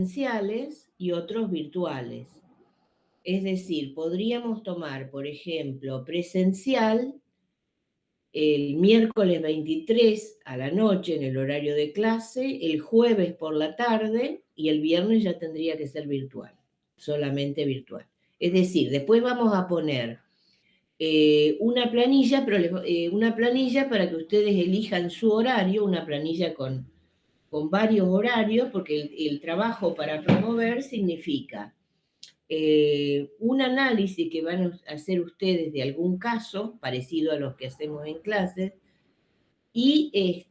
presenciales y otros virtuales. Es decir, podríamos tomar, por ejemplo, presencial el miércoles 23 a la noche en el horario de clase, el jueves por la tarde y el viernes ya tendría que ser virtual, solamente virtual. Es decir, después vamos a poner una planilla, pero una planilla para que ustedes elijan su horario, una planilla con varios horarios, porque el trabajo para promover significa un análisis que van a hacer ustedes de algún caso parecido a los que hacemos en clases y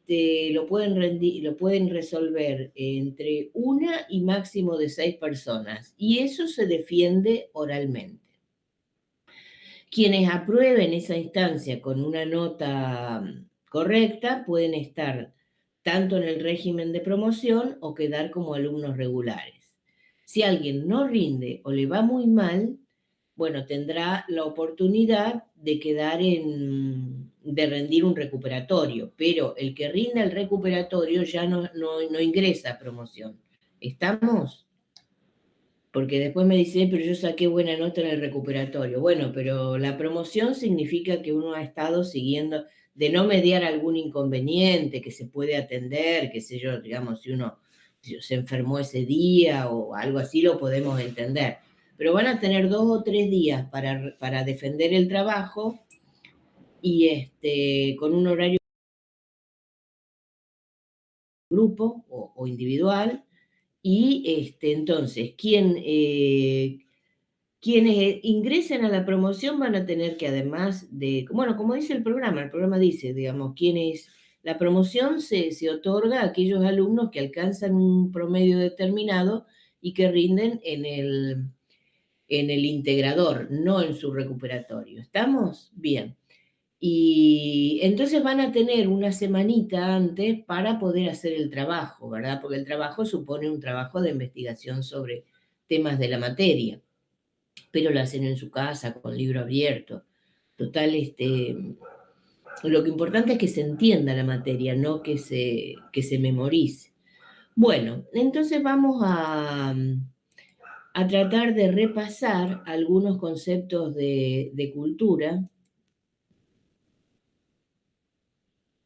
lo pueden resolver entre una y máximo de 6 personas y eso se defiende oralmente. Quienes aprueben esa instancia con una nota correcta pueden estar tanto en el régimen de promoción o quedar como alumnos regulares. Si alguien no rinde o le va muy mal, bueno, tendrá la oportunidad de de rendir un recuperatorio, pero el que rinda el recuperatorio ya no ingresa a promoción. ¿Estamos? Porque después me dice, pero yo saqué buena nota en el recuperatorio. Bueno, pero la promoción significa que uno ha estado siguiendo, de no mediar algún inconveniente que se puede atender, qué sé yo, digamos, si se enfermó ese día o algo así, lo podemos entender. Pero van a tener 2 o 3 días para defender el trabajo y con un horario grupo o individual. Y entonces, quienes ingresen a la promoción van a tener que, además de, bueno, como dice el programa dice, digamos, la promoción se otorga a aquellos alumnos que alcanzan un promedio determinado y que rinden en el integrador, no en su recuperatorio. ¿Estamos? Bien. Y entonces van a tener una semanita antes para poder hacer el trabajo, ¿verdad? Porque el trabajo supone un trabajo de investigación sobre temas de la materia, pero lo hacen en su casa con libro abierto. Total, lo que importante es que se entienda la materia, no que se memorice. Bueno, entonces vamos a tratar de repasar algunos conceptos de cultura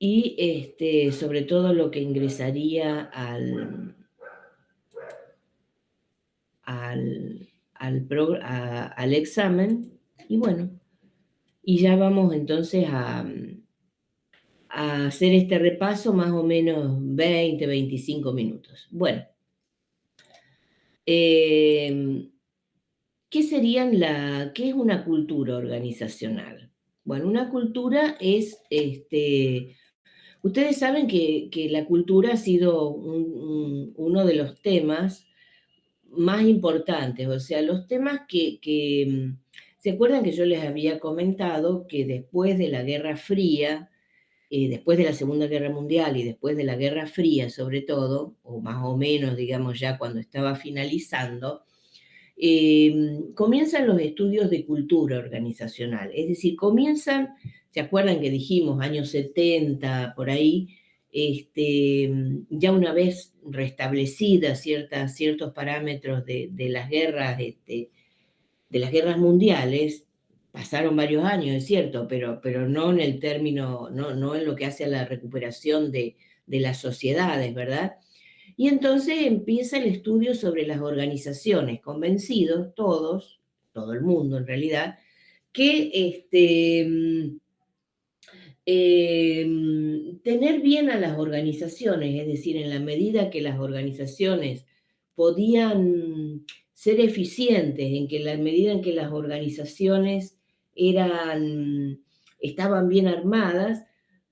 y sobre todo lo que ingresaría al examen. Y bueno, y ya vamos entonces a hacer este repaso más o menos 20, 25 minutos. Bueno, ¿qué qué es una cultura organizacional? Bueno, una cultura es, ustedes saben que la cultura ha sido uno de los temas más importantes, o sea, los temas ¿se acuerdan que yo les había comentado que después de la Guerra Fría, después de la Segunda Guerra Mundial y después de la Guerra Fría sobre todo, o más o menos, digamos, ya cuando estaba finalizando, comienzan los estudios de cultura organizacional, es decir, ¿se acuerdan que dijimos años 70, por ahí, ya una vez restablecidas ciertos parámetros de las guerras, de las guerras mundiales, pasaron varios años, es cierto, pero no en el término, no en lo que hace a la recuperación de las sociedades, ¿verdad? Y entonces empieza el estudio sobre las organizaciones, convencidos todos, todo el mundo en realidad, que tener bien a las organizaciones, es decir, en la medida que las organizaciones podían ser eficientes, en la medida en que las organizaciones estaban bien armadas,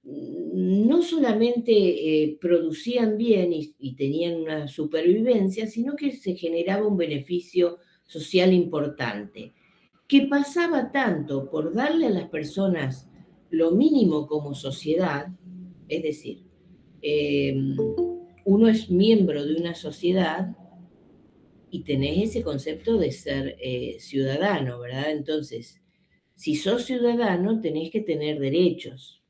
no solamente producían bien y tenían una supervivencia, sino que se generaba un beneficio social importante, que pasaba tanto por darle a las personas lo mínimo como sociedad, es decir, eh, uno es miembro de una sociedad y tenés ese concepto de ser ciudadano, ¿verdad? Entonces, si sos ciudadano, tenés que tener derechos.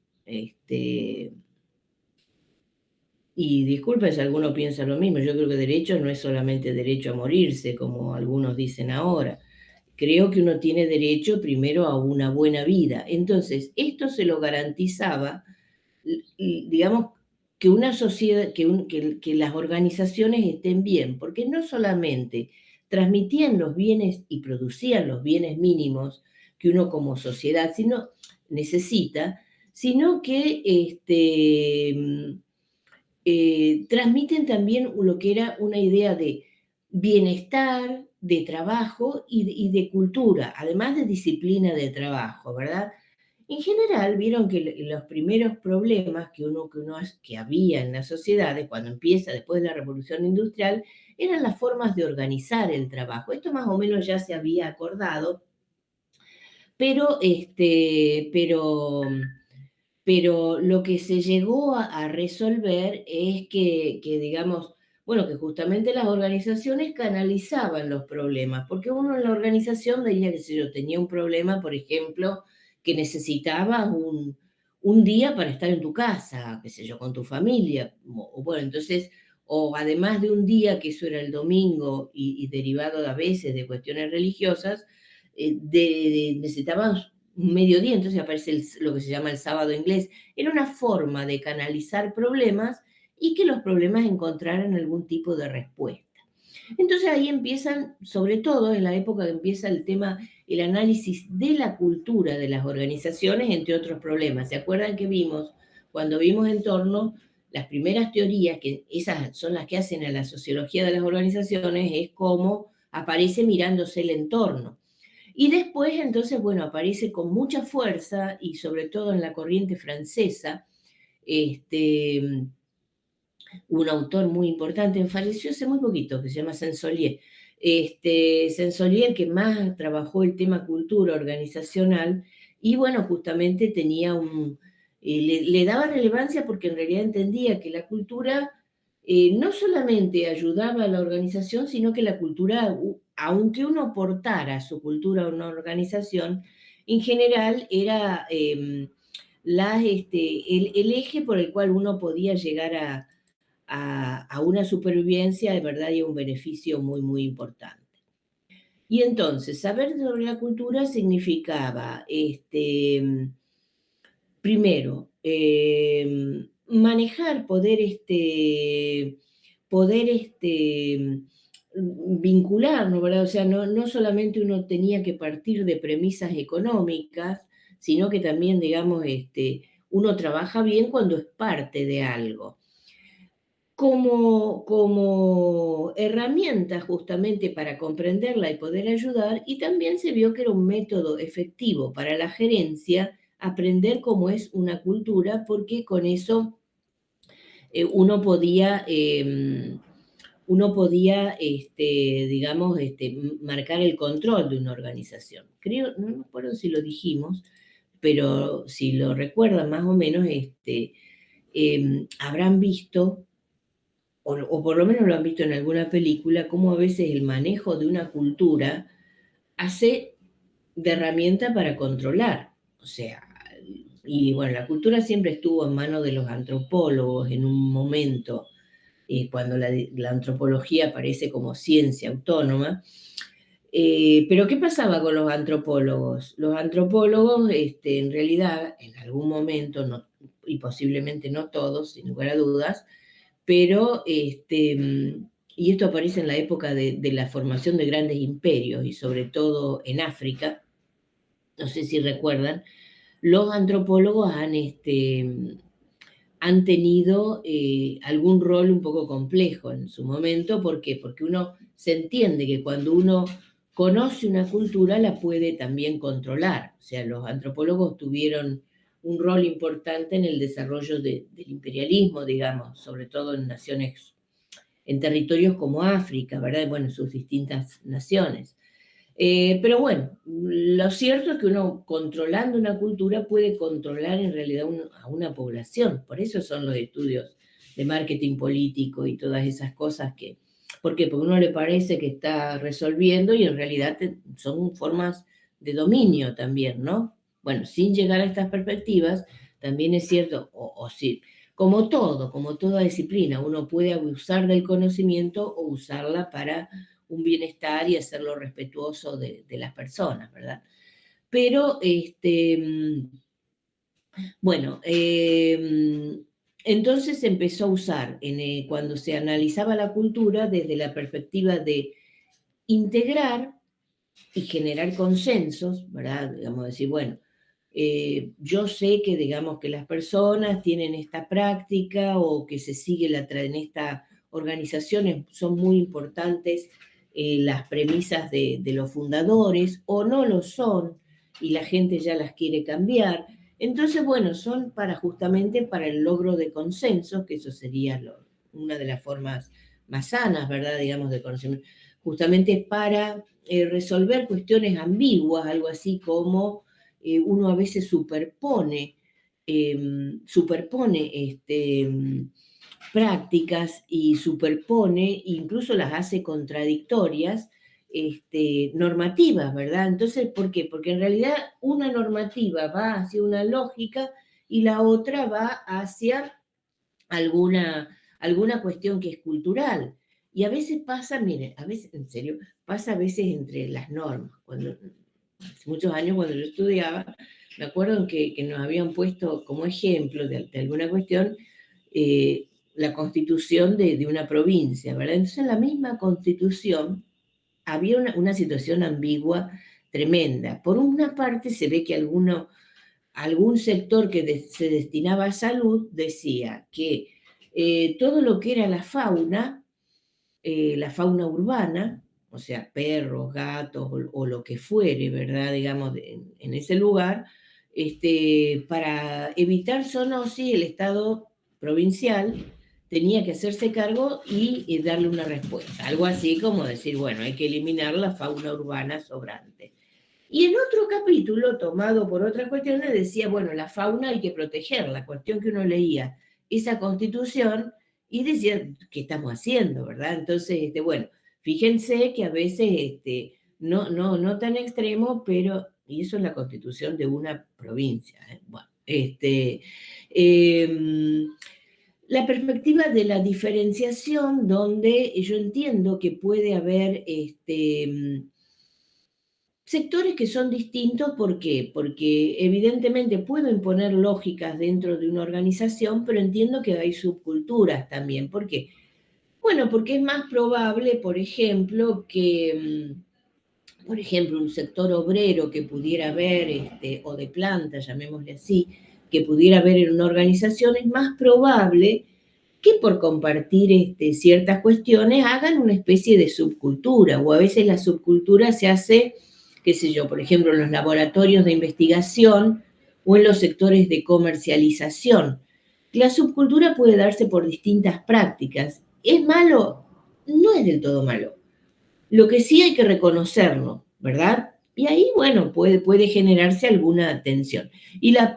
Y disculpe si alguno piensa lo mismo, yo creo que derecho no es solamente derecho a morirse, como algunos dicen ahora. Creo que uno tiene derecho primero a una buena vida. Entonces, esto se lo garantizaba, digamos, que una sociedad, que las organizaciones estén bien, porque no solamente transmitían los bienes y producían los bienes mínimos que uno como sociedad necesita, sino que transmiten también lo que era una idea de bienestar, de trabajo y de cultura, además de disciplina de trabajo, ¿verdad? En general, vieron que los primeros problemas que había en las sociedades, cuando empieza después de la Revolución Industrial, eran las formas de organizar el trabajo. Esto más o menos ya se había acordado, pero, pero lo que se llegó a resolver es que, digamos, bueno, que justamente las organizaciones canalizaban los problemas, porque uno en la organización veía que si yo tenía un problema, por ejemplo, que necesitaba un día para estar en tu casa, qué sé yo, con tu familia, o bueno, entonces, o además de un día, que eso era el domingo, y derivado a veces de cuestiones religiosas, necesitaban un mediodía, entonces aparece lo que se llama el sábado inglés. Era una forma de canalizar problemas y que los problemas encontraran algún tipo de respuesta. Entonces ahí empiezan, sobre todo en la época que empieza el tema, el análisis de la cultura de las organizaciones, entre otros problemas. ¿Se acuerdan que vimos, cuando vimos entorno, las primeras teorías, que esas son las que hacen a la sociología de las organizaciones, es cómo aparece mirándose el entorno? Y después, entonces, bueno, aparece con mucha fuerza, y sobre todo en la corriente francesa, este, un autor muy importante, falleció hace muy poquito, que se llama Sensolier. Sensolier, que más trabajó el tema cultura organizacional, y bueno, justamente tenía le daba relevancia porque en realidad entendía que la cultura no solamente ayudaba a la organización, sino que la cultura, aunque uno aportara su cultura a una organización, en general era el eje por el cual uno podía llegar a una supervivencia de verdad y a un beneficio muy, muy importante. Y entonces, saber sobre la cultura significaba, primero, manejar, poder vincularnos, ¿verdad? O sea, no solamente uno tenía que partir de premisas económicas, sino que también, digamos, uno trabaja bien cuando es parte de algo. Como herramienta justamente para comprenderla y poder ayudar, y también se vio que era un método efectivo para la gerencia aprender cómo es una cultura, porque con eso uno podía, digamos, marcar el control de una organización. Creo, no me acuerdo si lo dijimos, pero si lo recuerdan más o menos, habrán visto, o por lo menos lo han visto en alguna película, cómo a veces el manejo de una cultura hace de herramienta para controlar. O sea, y bueno, la cultura siempre estuvo en manos de los antropólogos en un momento, cuando la antropología aparece como ciencia autónoma. Pero ¿qué pasaba con los antropólogos? Los antropólogos, en realidad, en algún momento, y posiblemente no todos, sin lugar a dudas, pero, y esto aparece en la época de la formación de grandes imperios, y sobre todo en África, no sé si recuerdan, los antropólogos han tenido algún rol un poco complejo en su momento. ¿Por qué? Porque uno se entiende que cuando uno conoce una cultura la puede también controlar. O sea, los antropólogos tuvieron un rol importante en el desarrollo del imperialismo, digamos, sobre todo en naciones, en territorios como África, ¿verdad? Bueno, sus distintas naciones. Pero bueno, lo cierto es que uno, controlando una cultura, puede controlar en realidad a una población. Por eso son los estudios de marketing político y todas esas cosas que... ¿Por qué? Porque a uno le parece que está resolviendo, y en realidad son formas de dominio también, ¿no? Bueno, sin llegar a estas perspectivas, también es cierto, o sí, como todo, como toda disciplina, uno puede abusar del conocimiento o usarla para un bienestar y hacerlo respetuoso de las personas, ¿verdad? Pero, bueno, entonces se empezó a usar cuando se analizaba la cultura desde la perspectiva de integrar y generar consensos, ¿verdad? Digamos, decir, bueno, yo sé que, digamos, que las personas tienen esta práctica o que se sigue en estas organizaciones, son muy importantes las premisas de los fundadores, o no lo son, y la gente ya las quiere cambiar. Entonces, bueno, son justamente para el logro de consensos, que eso sería una de las formas más sanas, ¿verdad? Digamos, de conocimiento, justamente para resolver cuestiones ambiguas, algo así como uno a veces superpone prácticas y superpone, incluso las hace contradictorias, normativas, ¿verdad? Entonces, ¿por qué? Porque en realidad una normativa va hacia una lógica y la otra va hacia alguna cuestión que es cultural. Y a veces pasa, miren, a veces, en serio, pasa a veces entre las normas. Hace muchos años cuando yo estudiaba, me acuerdo que nos habían puesto como ejemplo de alguna cuestión la constitución de una provincia, ¿verdad? Entonces en la misma constitución había una situación ambigua tremenda. Por una parte se ve que algún sector que se destinaba a salud decía que todo lo que era la fauna urbana, o sea, perros, gatos o lo que fuere, ¿verdad? Digamos, en ese lugar, para evitar zoonosis, el Estado provincial tenía que hacerse cargo y darle una respuesta. Algo así como decir, bueno, hay que eliminar la fauna urbana sobrante. Y en otro capítulo, tomado por otras cuestiones, decía, bueno, la fauna hay que protegerla. Cuestión que uno leía esa constitución y decía, ¿qué estamos haciendo, verdad? Entonces, bueno, fíjense que a veces, no tan extremo, pero, y eso es la constitución de una provincia, ¿eh? Bueno, la perspectiva de la diferenciación, donde yo entiendo que puede haber, sectores que son distintos, ¿por qué? Porque evidentemente puedo imponer lógicas dentro de una organización, pero entiendo que hay subculturas también. ¿Por qué? Bueno, porque es más probable, por ejemplo, un sector obrero que pudiera haber, o de planta, llamémosle así, que pudiera haber en una organización, es más probable que por compartir ciertas cuestiones hagan una especie de subcultura, o a veces la subcultura se hace, qué sé yo, por ejemplo, en los laboratorios de investigación o en los sectores de comercialización. La subcultura puede darse por distintas prácticas. ¿Es malo? No es del todo malo. Lo que sí hay que reconocerlo, ¿verdad? Y ahí, bueno, puede generarse alguna tensión.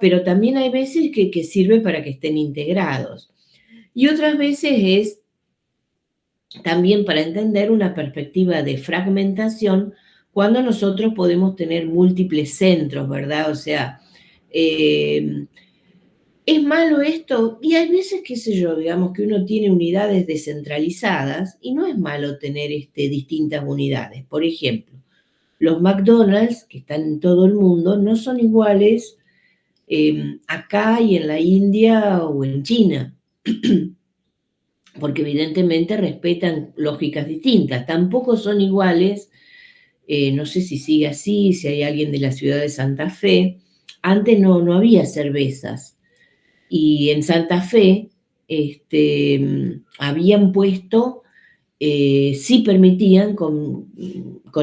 Pero también hay veces que sirve para que estén integrados. Y otras veces es también para entender una perspectiva de fragmentación cuando nosotros podemos tener múltiples centros, ¿verdad? O sea, ¿es malo esto? Y hay veces, qué sé yo, digamos que uno tiene unidades descentralizadas y no es malo tener distintas unidades. Por ejemplo, los McDonald's, que están en todo el mundo, no son iguales acá y en la India o en China. Porque evidentemente respetan lógicas distintas. Tampoco son iguales, no sé si sigue así, si hay alguien de la ciudad de Santa Fe. Antes no había cervezas. Y en Santa Fe habían puesto, sí permitían con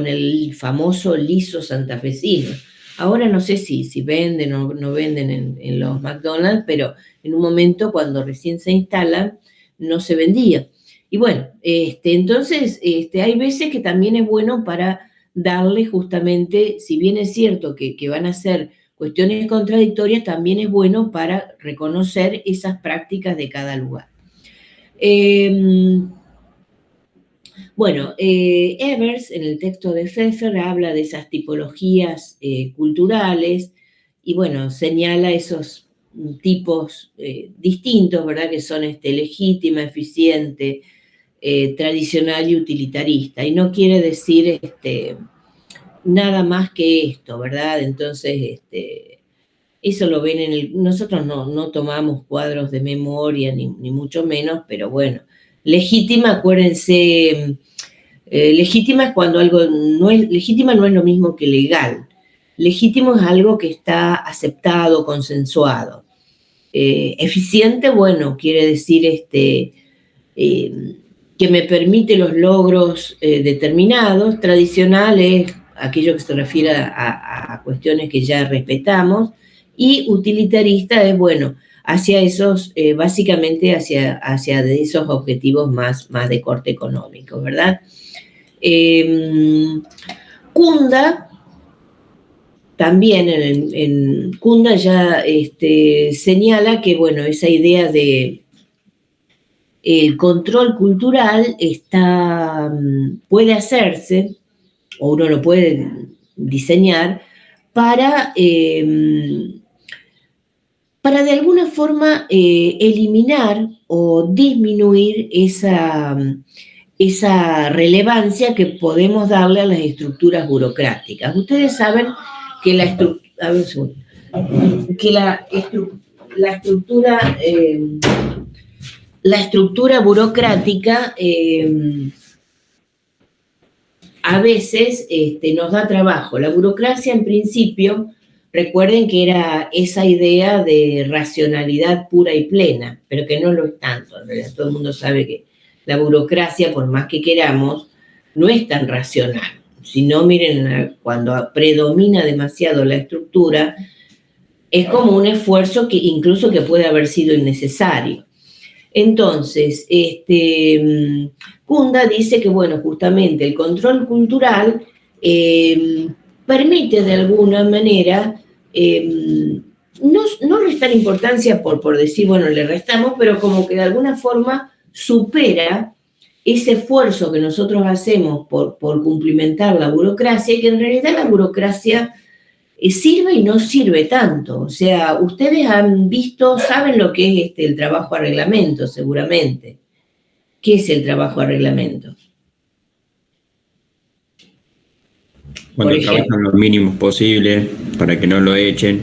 el famoso liso santafesino. Ahora no sé si venden o no venden en los McDonald's, pero en un momento cuando recién se instalan, no se vendía. Y bueno, entonces hay veces que también es bueno para darle justamente, si bien es cierto que van a ser cuestiones contradictorias, también es bueno para reconocer esas prácticas de cada lugar. Bueno, Evers, en el texto de Pfeffer, habla de esas tipologías culturales y, bueno, señala esos tipos distintos, ¿verdad? Que son legítima, eficiente, tradicional y utilitarista. Y no quiere decir nada más que esto, ¿verdad? Entonces, eso lo ven nosotros no tomamos cuadros de memoria, ni mucho menos, pero bueno. Legítima, acuérdense, legítima es cuando algo legítima no es lo mismo que legal. Legítimo es algo que está aceptado, consensuado. Eficiente, bueno, quiere decir que me permite los logros determinados. Tradicional es aquello que se refiere a cuestiones que ya respetamos. Y utilitarista es, bueno, hacia esos, básicamente hacia esos objetivos más de corte económico, ¿verdad? Kunda, también en Kunda ya señala que, bueno, esa idea de el control cultural puede hacerse, o uno lo puede diseñar, para de alguna forma eliminar o disminuir esa relevancia que podemos darle a las estructuras burocráticas. Ustedes saben que la estructura burocrática a veces nos da trabajo. La burocracia, en principio, recuerden que era esa idea de racionalidad pura y plena, pero que no lo es tanto. En realidad, todo el mundo sabe que la burocracia, por más que queramos, no es tan racional. Si no, miren, cuando predomina demasiado la estructura, es como un esfuerzo que incluso que puede haber sido innecesario. Entonces, Kunda dice que, bueno, justamente el control cultural permite de alguna manera no restar importancia por decir, bueno, le restamos, pero como que de alguna forma supera ese esfuerzo que nosotros hacemos por cumplimentar la burocracia, y que en realidad la burocracia sirve y no sirve tanto. O sea, ustedes han visto, saben lo que es el trabajo a reglamento, seguramente. ¿Qué es el trabajo a reglamento? Cuando trabajan lo mínimo posible para que no lo echen,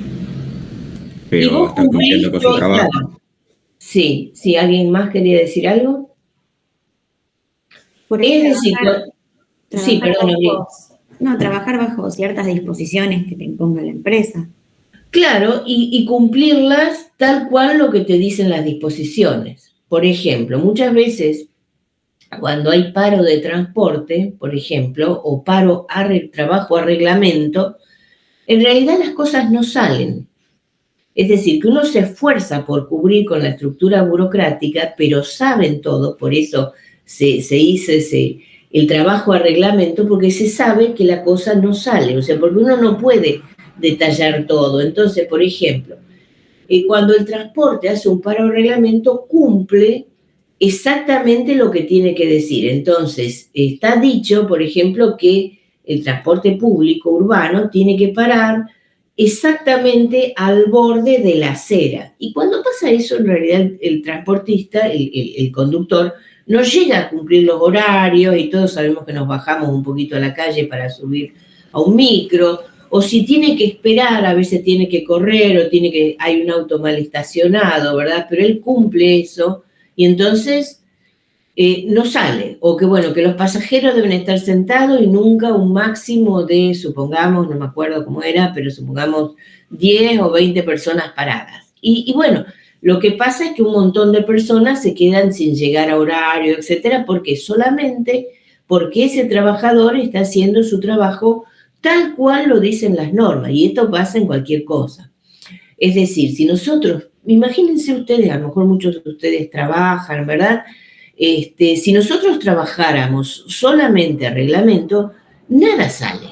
pero están cumpliendo con su trabajo. Claro. Sí, ¿alguien más quería decir algo? Por es decir, sí, perdón. Trabajar bajo ciertas disposiciones que te imponga la empresa. Claro, y cumplirlas tal cual lo que te dicen las disposiciones. Por ejemplo, muchas veces cuando hay paro de transporte, por ejemplo, o trabajo a reglamento, en realidad las cosas no salen. Es decir, que uno se esfuerza por cubrir con la estructura burocrática, pero saben todo, por eso se hizo el trabajo a reglamento, porque se sabe que la cosa no sale, o sea, porque uno no puede detallar todo. Entonces, por ejemplo, cuando el transporte hace un paro a reglamento, cumple exactamente lo que tiene que decir. Entonces, está dicho, por ejemplo, que el transporte público urbano tiene que parar exactamente al borde de la acera. Y cuando pasa eso, en realidad el transportista, el conductor, no llega a cumplir los horarios, y todos sabemos que nos bajamos un poquito a la calle para subir a un micro, o si tiene que esperar, a veces tiene que correr, o hay un auto mal estacionado, ¿verdad? Pero él cumple eso, y entonces no sale. O que, bueno, que los pasajeros deben estar sentados y nunca un máximo de, supongamos, no me acuerdo cómo era, pero supongamos 10 o 20 personas paradas. Y bueno, lo que pasa es que un montón de personas se quedan sin llegar a horario, etcétera, solamente porque ese trabajador está haciendo su trabajo tal cual lo dicen las normas, y esto pasa en cualquier cosa. Es decir, si nosotros, imagínense ustedes, a lo mejor muchos de ustedes trabajan, ¿verdad? Si nosotros trabajáramos solamente a reglamento, nada sale.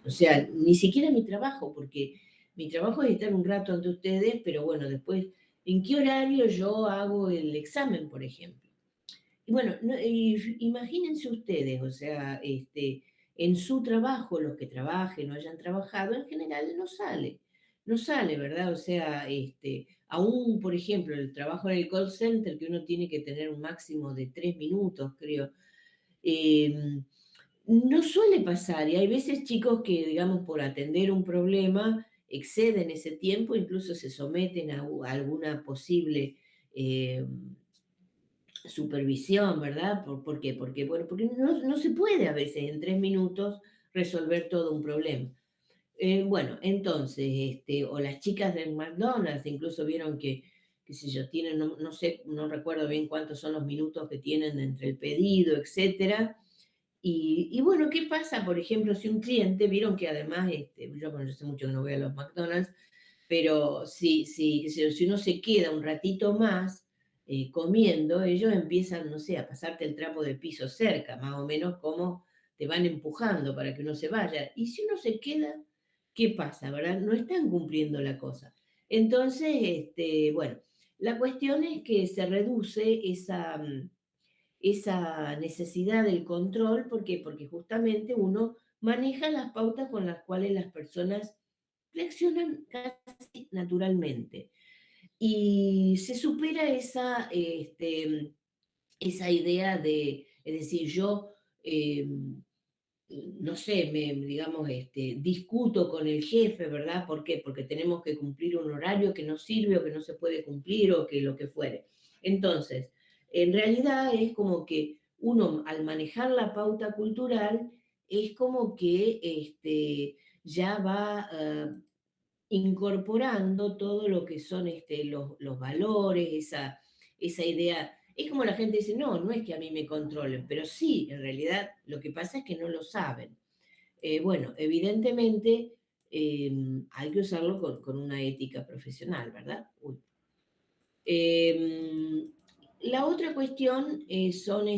O sea, ni siquiera mi trabajo, porque mi trabajo es estar un rato ante ustedes, pero bueno, después, ¿en qué horario yo hago el examen, por ejemplo? Y bueno, imagínense ustedes, o sea, en su trabajo, los que trabajen o hayan trabajado, en general no sale. no sale, ¿verdad? O sea, aún, por ejemplo, el trabajo en el call center, que uno tiene que tener un máximo de 3 minutos, creo, no suele pasar. Y hay veces chicos que, digamos, por atender un problema, exceden ese tiempo, incluso se someten a alguna posible eh, supervisión, ¿verdad? ¿Por qué? Porque, bueno, porque no se puede a veces en 3 minutos resolver todo un problema. Bueno, entonces, o las chicas del McDonald's, incluso vieron que, qué sé yo, tienen, no sé, no recuerdo bien cuántos son los minutos que tienen entre el pedido, etcétera. Y bueno, ¿qué pasa? Por ejemplo, si un cliente, vieron que además, bueno, yo sé mucho que no voy a los McDonald's, pero si uno se queda un ratito más comiendo, ellos empiezan, no sé, a pasarte el trapo de piso cerca, más o menos como te van empujando para que uno se vaya. Y si uno se queda, ¿qué pasa, verdad? No están cumpliendo la cosa. Entonces, bueno, la cuestión es que se reduce esa necesidad del control. ¿Por qué? Porque justamente uno maneja las pautas con las cuales las personas reaccionan casi naturalmente. Y se supera esa idea de, es decir, yo, eh, no sé, digamos, discuto con el jefe, ¿verdad? ¿Por qué? Porque tenemos que cumplir un horario que no sirve o que no se puede cumplir o que lo que fuere. Entonces, en realidad es como que uno, al manejar la pauta cultural, es como que ya va incorporando todo lo que son los valores, esa idea. Es como la gente dice, no, no es que a mí me controlen, pero sí, en realidad lo que pasa es que no lo saben. Bueno, evidentemente hay que usarlo con una ética profesional, ¿verdad? Uy. La otra cuestión son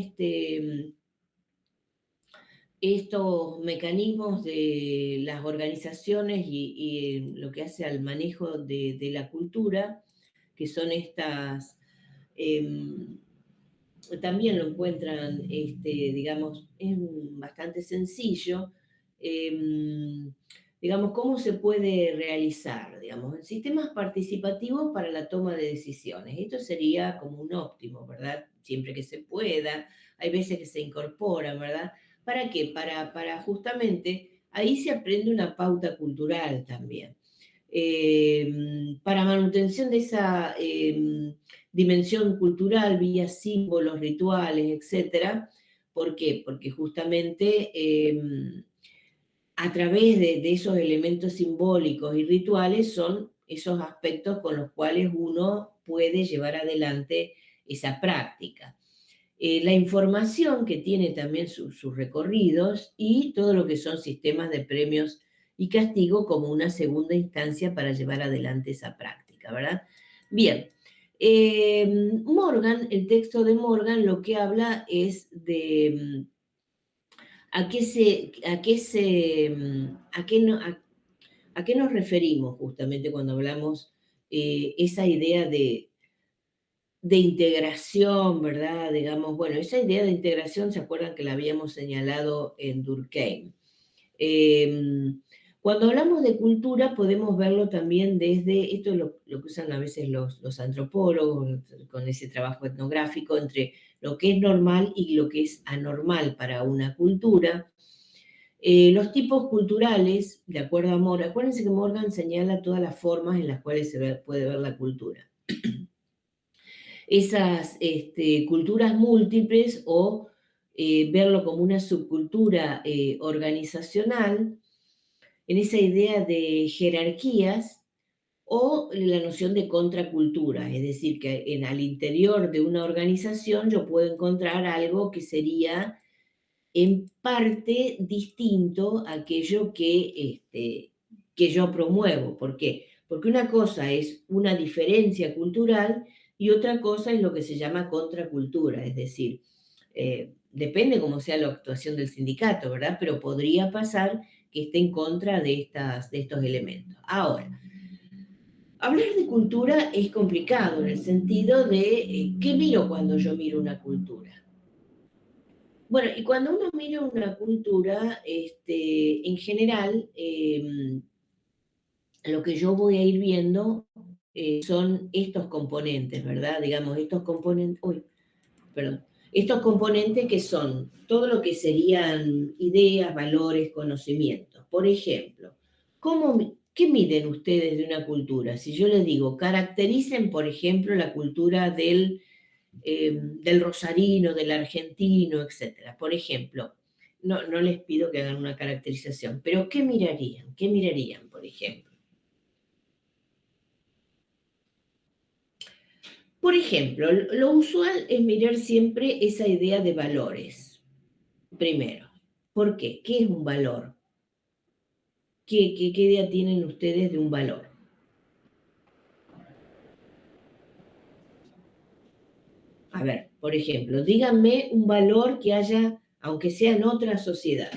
estos mecanismos de las organizaciones y lo que hace al manejo de la cultura, que son estas, em, también lo encuentran, digamos, es bastante sencillo, digamos, cómo se puede realizar, digamos, en sistemas participativos para la toma de decisiones. Esto sería como un óptimo, ¿verdad? Siempre que se pueda, hay veces que se incorporan, ¿verdad? ¿Para qué? Para justamente, ahí se aprende una pauta cultural también. Para manutención de esa dimensión cultural, vía símbolos, rituales, etcétera. ¿Por qué? Porque justamente a través de esos elementos simbólicos y rituales son esos aspectos con los cuales uno puede llevar adelante esa práctica. La información que tiene también sus recorridos y todo lo que son sistemas de premios y castigo como una segunda instancia para llevar adelante esa práctica, ¿verdad? Bien, Morgan, el texto de Morgan lo que habla es de a qué nos referimos justamente cuando hablamos esa idea de integración, ¿verdad? Digamos, bueno, esa idea de integración, ¿se acuerdan que la habíamos señalado en Durkheim? Cuando hablamos de cultura podemos verlo también desde, esto es lo que usan a veces los antropólogos con ese trabajo etnográfico, entre lo que es normal y lo que es anormal para una cultura. Los tipos culturales, de acuerdo a Morgan, acuérdense que Morgan señala todas las formas en las cuales puede ver la cultura. Esas culturas múltiples o verlo como una subcultura organizacional, en esa idea de jerarquías o la noción de contracultura, es decir, que al interior de una organización yo puedo encontrar algo que sería en parte distinto a aquello que yo promuevo. ¿Por qué? Porque una cosa es una diferencia cultural y otra cosa es lo que se llama contracultura, es decir, depende cómo sea la actuación del sindicato, ¿verdad? Pero podría pasar que esté en contra de estos elementos. Ahora, hablar de cultura es complicado en el sentido de ¿qué miro cuando yo miro una cultura? Bueno, y cuando uno mira una cultura, en general, lo que yo voy a ir viendo son estos componentes, ¿verdad? Digamos, estos componentes, estos componentes que son todo lo que serían ideas, valores, conocimientos. Por ejemplo, ¿qué miden ustedes de una cultura? Si yo les digo, caractericen, por ejemplo, la cultura del rosarino, del argentino, etc. Por ejemplo, no les pido que hagan una caracterización, pero ¿qué mirarían? ¿Qué mirarían, por ejemplo? Por ejemplo, lo usual es mirar siempre esa idea de valores. Primero, ¿por qué? ¿Qué es un valor? ¿Qué idea tienen ustedes de un valor? A ver, por ejemplo, díganme un valor que haya, aunque sea en otra sociedad,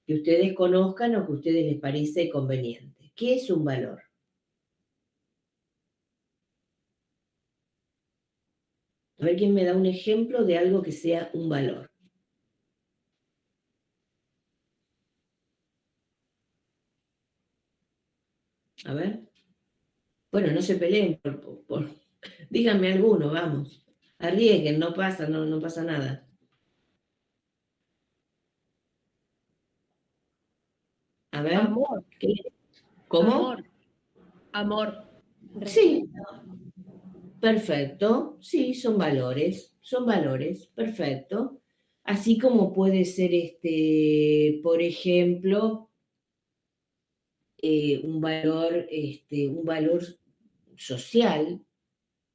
que ustedes conozcan o que a ustedes les parece conveniente. ¿Qué es un valor? A ver quién me da un ejemplo de algo que sea un valor. A ver. Bueno, no se peleen, díganme alguno, vamos. Arriesguen, no pasa, no pasa nada. A ver. Amor. ¿Cómo? Amor. Amor. Sí, perfecto. Sí, son valores, perfecto. Así como puede ser, por ejemplo, un valor social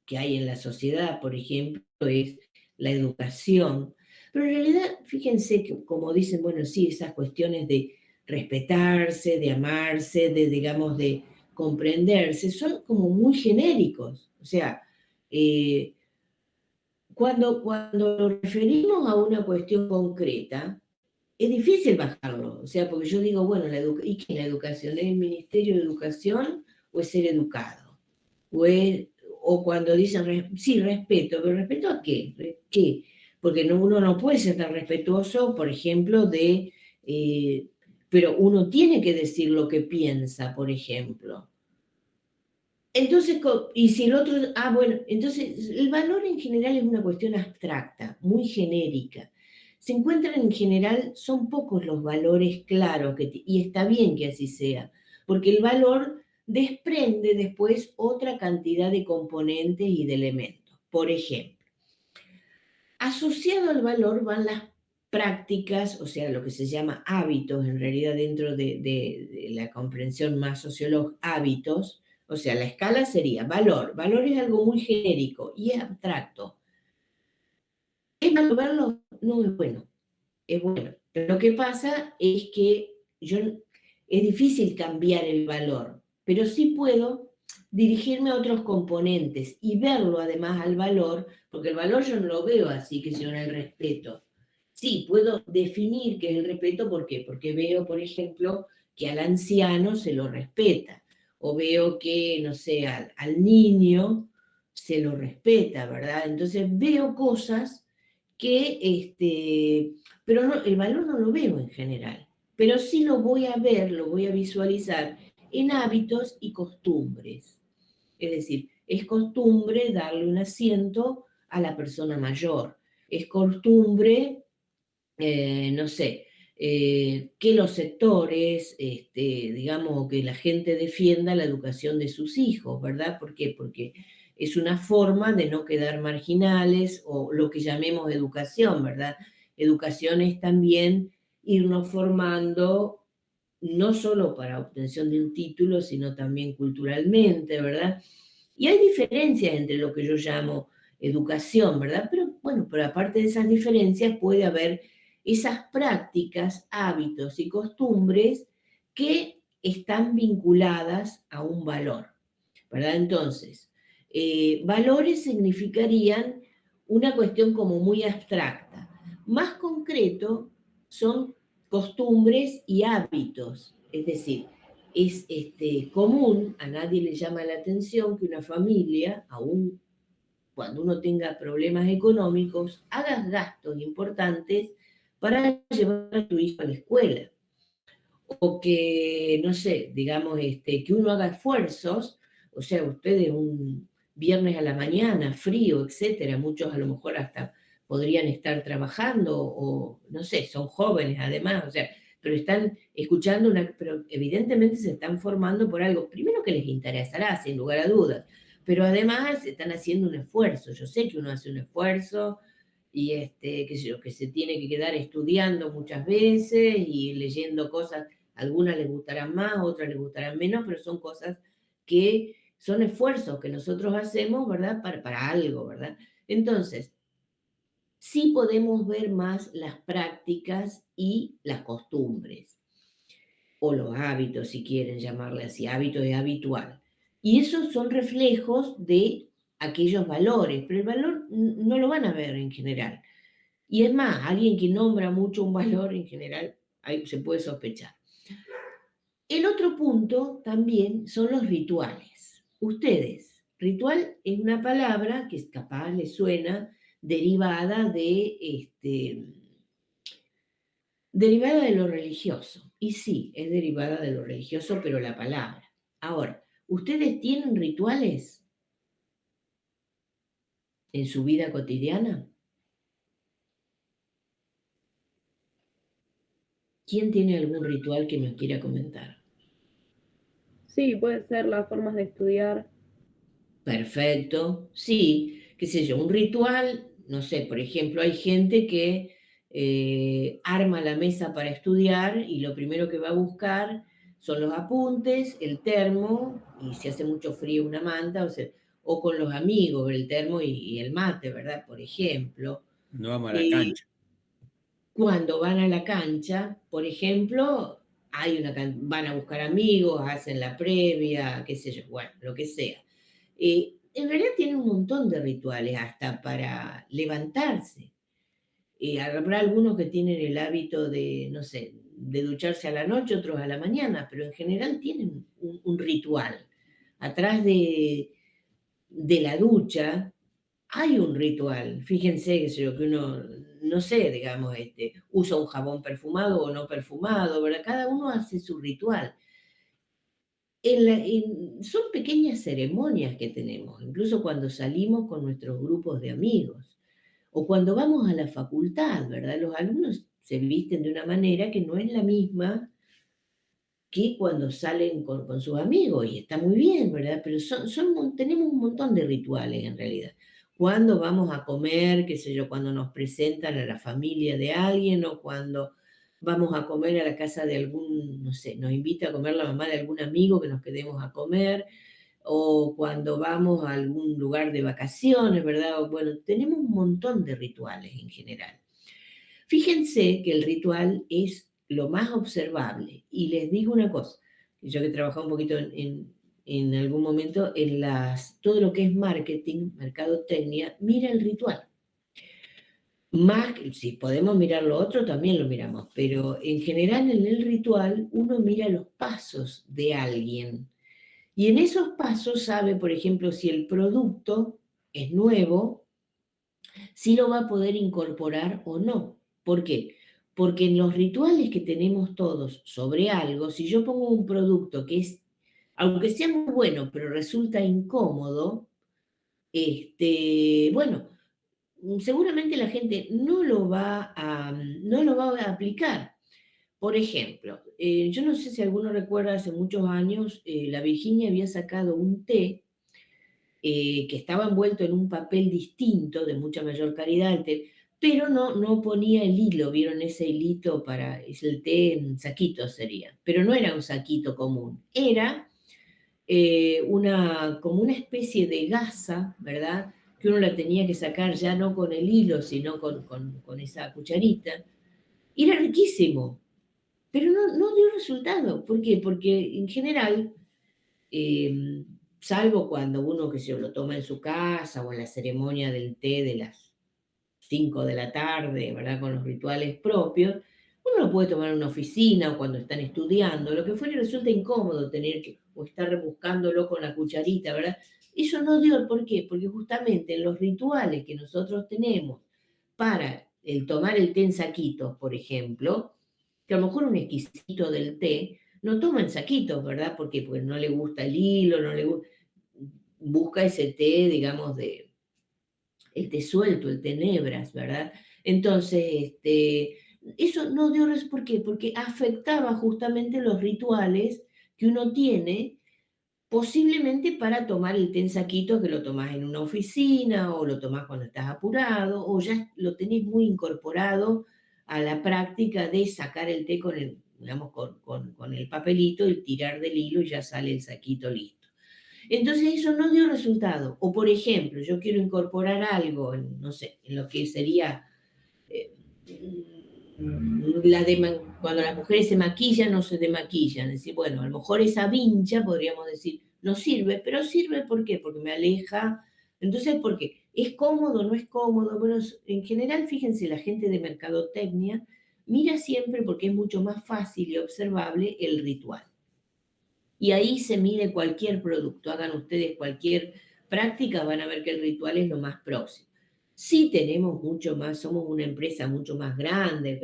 que hay en la sociedad, por ejemplo, es la educación. Pero en realidad, fíjense que, como dicen, bueno, sí, esas cuestiones de respetarse, de amarse, digamos, de comprenderse, son como muy genéricos. O sea, cuando nos referimos a una cuestión concreta, es difícil bajarlo. O sea, porque yo digo, bueno, ¿y qué es la educación? ¿Es el Ministerio de Educación o es ser educado? O cuando dicen, sí, respeto, pero ¿respeto a qué? ¿Qué? Porque uno no puede ser tan respetuoso, por ejemplo, pero uno tiene que decir lo que piensa, por ejemplo. Entonces, y si el otro, bueno, entonces el valor en general es una cuestión abstracta, muy genérica. Se encuentran en general, son pocos los valores claros, y está bien que así sea, porque el valor desprende después otra cantidad de componentes y de elementos. Por ejemplo, asociado al valor van las prácticas, o sea, lo que se llama hábitos, en realidad dentro de la comprensión más sociológica, hábitos, o sea, la escala sería valor. Valor es algo muy genérico y es abstracto. ¿Es malo verlo? No es bueno. Es bueno. Pero lo que pasa es que es difícil cambiar el valor, pero sí puedo dirigirme a otros componentes y verlo además al valor, porque el valor yo no lo veo así, que sino el respeto. Sí, puedo definir qué es el respeto, ¿por qué? Porque veo, por ejemplo, que al anciano se lo respeta, o veo que, no sé, al niño se lo respeta, ¿verdad? Entonces veo cosas pero el valor no lo veo en general, pero sí lo voy a ver, lo voy a visualizar en hábitos y costumbres. Es decir, es costumbre darle un asiento a la persona mayor, es costumbre, no sé, que los sectores, digamos, que la gente defienda la educación de sus hijos, ¿verdad? ¿Por qué? Porque es una forma de no quedar marginales o lo que llamemos educación, ¿verdad? Educación es también irnos formando no solo para obtención de un título, sino también culturalmente, ¿verdad? Y hay diferencias entre lo que yo llamo educación, ¿verdad? Pero bueno, pero aparte de esas diferencias puede haber esas prácticas, hábitos y costumbres que están vinculadas a un valor, ¿verdad? Entonces, valores significarían una cuestión como muy abstracta. Más concreto son costumbres y hábitos, es decir, es común, a nadie le llama la atención que una familia, aún cuando uno tenga problemas económicos, haga gastos importantes para llevar a tu hijo a la escuela. o que, no sé, digamos, que uno haga esfuerzos, o sea, ustedes un viernes a la mañana, frío, etcétera, muchos a lo mejor hasta podrían estar trabajando, o no sé, son jóvenes además, o sea, pero están escuchando pero evidentemente se están formando por algo, primero que les interesará, sin lugar a dudas, pero además están haciendo un esfuerzo. Yo sé que uno hace un esfuerzo y qué sé yo, que se tiene que quedar estudiando muchas veces y leyendo cosas, algunas les gustarán más, otras les gustarán menos, pero son cosas que son esfuerzos que nosotros hacemos, ¿verdad? Para algo, ¿verdad? Entonces, sí podemos ver más las prácticas y las costumbres, o los hábitos, si quieren llamarle así, hábito es habitual. Y esos son reflejos de aquellos valores, pero el valor no lo van a ver en general. Y es más, alguien que nombra mucho un valor en general, ahí se puede sospechar. El otro punto también son los rituales. Ustedes, ritual es una palabra que capaz les suena derivada derivada de lo religioso. Y sí, es derivada de lo religioso, pero la palabra. Ahora, ¿ustedes tienen rituales en su vida cotidiana? ¿Quién tiene algún ritual que nos quiera comentar? Sí, puede ser las formas de estudiar. Perfecto, sí, qué sé yo, un ritual, no sé, por ejemplo, hay gente que arma la mesa para estudiar y lo primero que va a buscar son los apuntes, el termo, y si hace mucho frío una manta, o con los amigos, el termo y el mate, ¿verdad? Por ejemplo. No vamos a la Eh, cancha. Cuando van a la cancha, por ejemplo, van a buscar amigos, hacen la previa, qué sé yo, bueno, lo que sea. En realidad tienen un montón de rituales hasta para levantarse. Habrá algunos que tienen el hábito de, no sé, de ducharse a la noche, otros a la mañana, pero en general tienen un ritual. Atrás de la ducha hay un ritual. Fíjense que uno, no sé, digamos, usa un jabón perfumado o no perfumado, ¿verdad? Cada uno hace su ritual. Son pequeñas ceremonias que tenemos, incluso cuando salimos con nuestros grupos de amigos o cuando vamos a la facultad, ¿verdad? Los alumnos se visten de una manera que no es la misma que cuando salen con sus amigos, y está muy bien, ¿verdad? Pero tenemos un montón de rituales en realidad. Cuando vamos a comer, qué sé yo, cuando nos presentan a la familia de alguien o cuando vamos a comer a la casa de algún, no sé, nos invita a comer la mamá de algún amigo que nos quedemos a comer, o cuando vamos a algún lugar de vacaciones, ¿verdad? Bueno, tenemos un montón de rituales en general. Fíjense que el ritual es lo más observable. Y les digo una cosa, yo que he trabajado un poquito en algún momento en todo lo que es marketing, mercadotecnia, mira el ritual. Más, si podemos mirar lo otro, también lo miramos, pero en general en el ritual uno mira los pasos de alguien. Y en esos pasos sabe, por ejemplo, si el producto es nuevo, si lo va a poder incorporar o no. ¿Por qué? Porque en los rituales que tenemos todos sobre algo, si yo pongo un producto que es, aunque sea muy bueno, pero resulta incómodo, bueno, seguramente la gente no lo va a aplicar. Por ejemplo, yo no sé si alguno recuerda, hace muchos años, la Virginia había sacado un té que estaba envuelto en un papel distinto, de mucha mayor calidad, pero no ponía el hilo, ¿vieron ese hilito es el té en saquito sería? Pero no era un saquito común, era como una especie de gasa, ¿verdad? Que uno la tenía que sacar ya no con el hilo, sino con esa cucharita. Y era riquísimo, pero no dio resultado. ¿Por qué? Porque en general eh, salvo cuando uno que se lo toma en su casa o en la ceremonia del té de las 5 de la tarde, ¿verdad? Con los rituales propios, uno lo puede tomar en una oficina o cuando están estudiando, lo que fuera, resulta incómodo tener que o estar rebuscándolo con la cucharita, ¿verdad? Eso no dio, ¿por qué? Porque justamente en los rituales que nosotros tenemos para el tomar el té en saquitos, por ejemplo, que a lo mejor un exquisito del té no toma en saquitos, ¿verdad? Porque pues, no le gusta el hilo, no le busca ese té, digamos, el té suelto, el té nebras, ¿verdad? Entonces, eso no dio ¿por qué? Porque afectaba justamente los rituales que uno tiene posiblemente para tomar el té en saquitos, que lo tomás en una oficina o lo tomás cuando estás apurado o ya lo tenés muy incorporado a la práctica de sacar el té con el, digamos, con el papelito y tirar del hilo y ya sale el saquito listo. Entonces eso no dio resultado. O por ejemplo, yo quiero incorporar algo, no sé, en lo que sería cuando las mujeres se maquillan o se demaquillan. Es decir, bueno, a lo mejor esa vincha, podríamos decir, no sirve, pero sirve ¿por qué? Porque me aleja. Entonces, ¿por qué? ¿Es cómodo? ¿No es cómodo? Bueno, en general, fíjense, la gente de mercadotecnia mira siempre porque es mucho más fácil y observable el ritual. Y ahí se mide cualquier producto. Hagan ustedes cualquier práctica, van a ver que el ritual es lo más próximo. Sí tenemos mucho más, somos una empresa mucho más grande,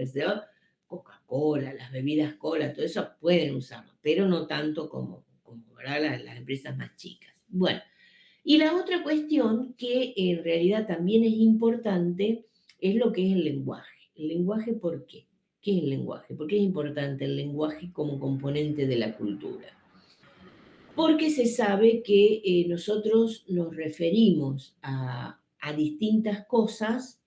Coca-Cola, las bebidas cola, todo eso pueden usarlo, pero no tanto como ¿verdad? Las empresas más chicas. Bueno, y la otra cuestión que en realidad también es importante es lo que es el lenguaje. ¿El lenguaje por qué? ¿Qué es el lenguaje? ¿Por qué es importante el lenguaje como componente de la cultura? Porque se sabe que nosotros nos referimos a distintas cosas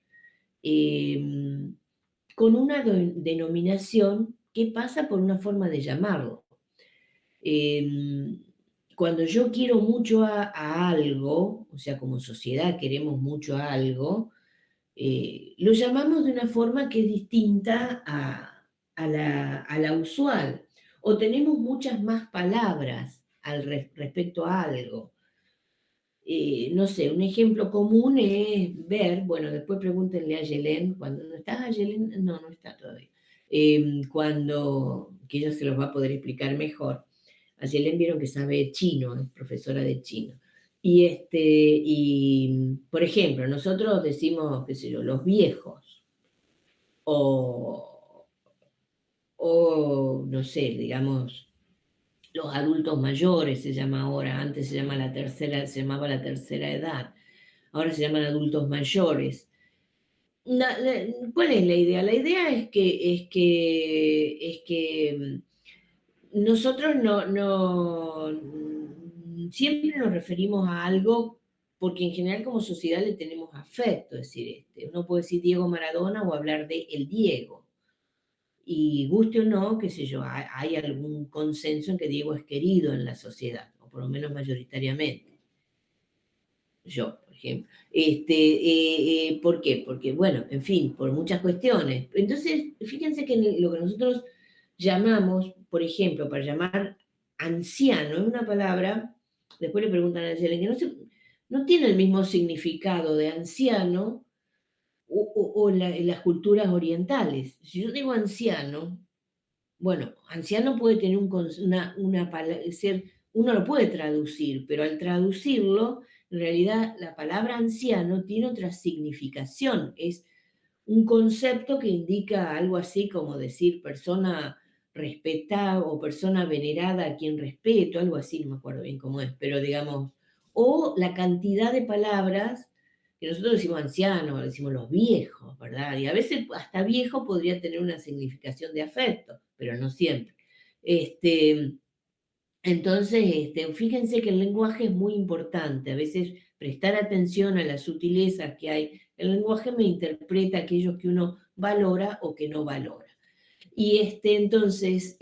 con una denominación que pasa por una forma de llamarlo. Cuando yo quiero mucho a algo, o sea, como sociedad queremos mucho a algo, lo llamamos de una forma que es distinta a la usual, o tenemos muchas más palabras respecto a algo. No sé, un ejemplo común es ver, bueno, después pregúntenle a Yelén, cuando no está Yelén, no está todavía, que ella se los va a poder explicar mejor. A Yelén vieron que sabe chino, es profesora de chino. Y por ejemplo, nosotros decimos, qué sé yo, los viejos, o no sé, digamos, los adultos mayores se llama ahora, antes se llamaba la tercera edad, ahora se llaman adultos mayores. ¿Cuál es la idea? La idea es que nosotros siempre nos referimos a algo porque en general como sociedad le tenemos afecto, es decir, uno puede decir Diego Maradona o hablar de el Diego. Y guste o no, qué sé yo, hay algún consenso en que Diego es querido en la sociedad, o por lo menos mayoritariamente. Yo, por ejemplo. ¿Por qué? Porque, bueno, en fin, por muchas cuestiones. Entonces, fíjense que lo que nosotros llamamos, por ejemplo, para llamar anciano, es una palabra, después le preguntan a Yelen, que no tiene el mismo significado de anciano o en las culturas orientales. Si yo digo anciano, bueno, anciano puede tener una palabra, uno lo puede traducir, pero al traducirlo, en realidad la palabra anciano tiene otra significación. Es un concepto que indica algo así como decir persona respetada o persona venerada a quien respeto, algo así, no me acuerdo bien cómo es, pero digamos, o la cantidad de palabras que nosotros decimos ancianos, decimos los viejos, ¿verdad? Y a veces hasta viejo podría tener una significación de afecto, pero no siempre. Entonces, fíjense que el lenguaje es muy importante. A veces prestar atención a las sutilezas que hay. El lenguaje me interpreta aquellos que uno valora o que no valora. Y entonces,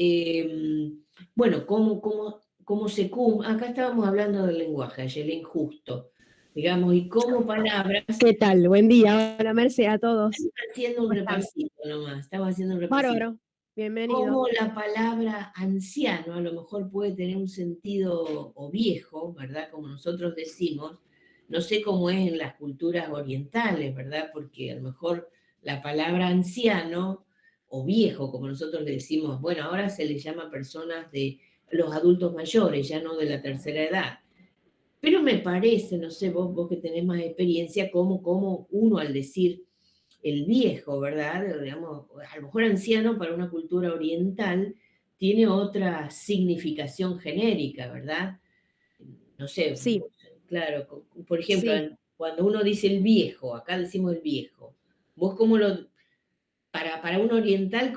bueno, ¿cómo se cumple? Acá estábamos hablando del lenguaje, Ayelén, justo. Digamos, y cómo palabras. ¿Qué tal? Buen día. Hola, Merce, a todos. Estamos haciendo un repasito nomás. Estamos haciendo un repasito. Bárbaro. Bienvenido. Cómo la palabra anciano a lo mejor puede tener un sentido o viejo, ¿verdad? Como nosotros decimos. No sé cómo es en las culturas orientales, ¿verdad? Porque a lo mejor la palabra anciano o viejo, como nosotros le decimos, bueno, ahora se le llama personas de los adultos mayores, ya no de la tercera edad. Pero me parece, no sé, vos que tenés más experiencia, cómo uno al decir el viejo, ¿verdad? Digamos, a lo mejor anciano para una cultura oriental tiene otra significación genérica, ¿verdad? No sé, Sí, claro, por ejemplo, sí. cuando uno dice el viejo, acá decimos el viejo, vos cómo lo, para un oriental,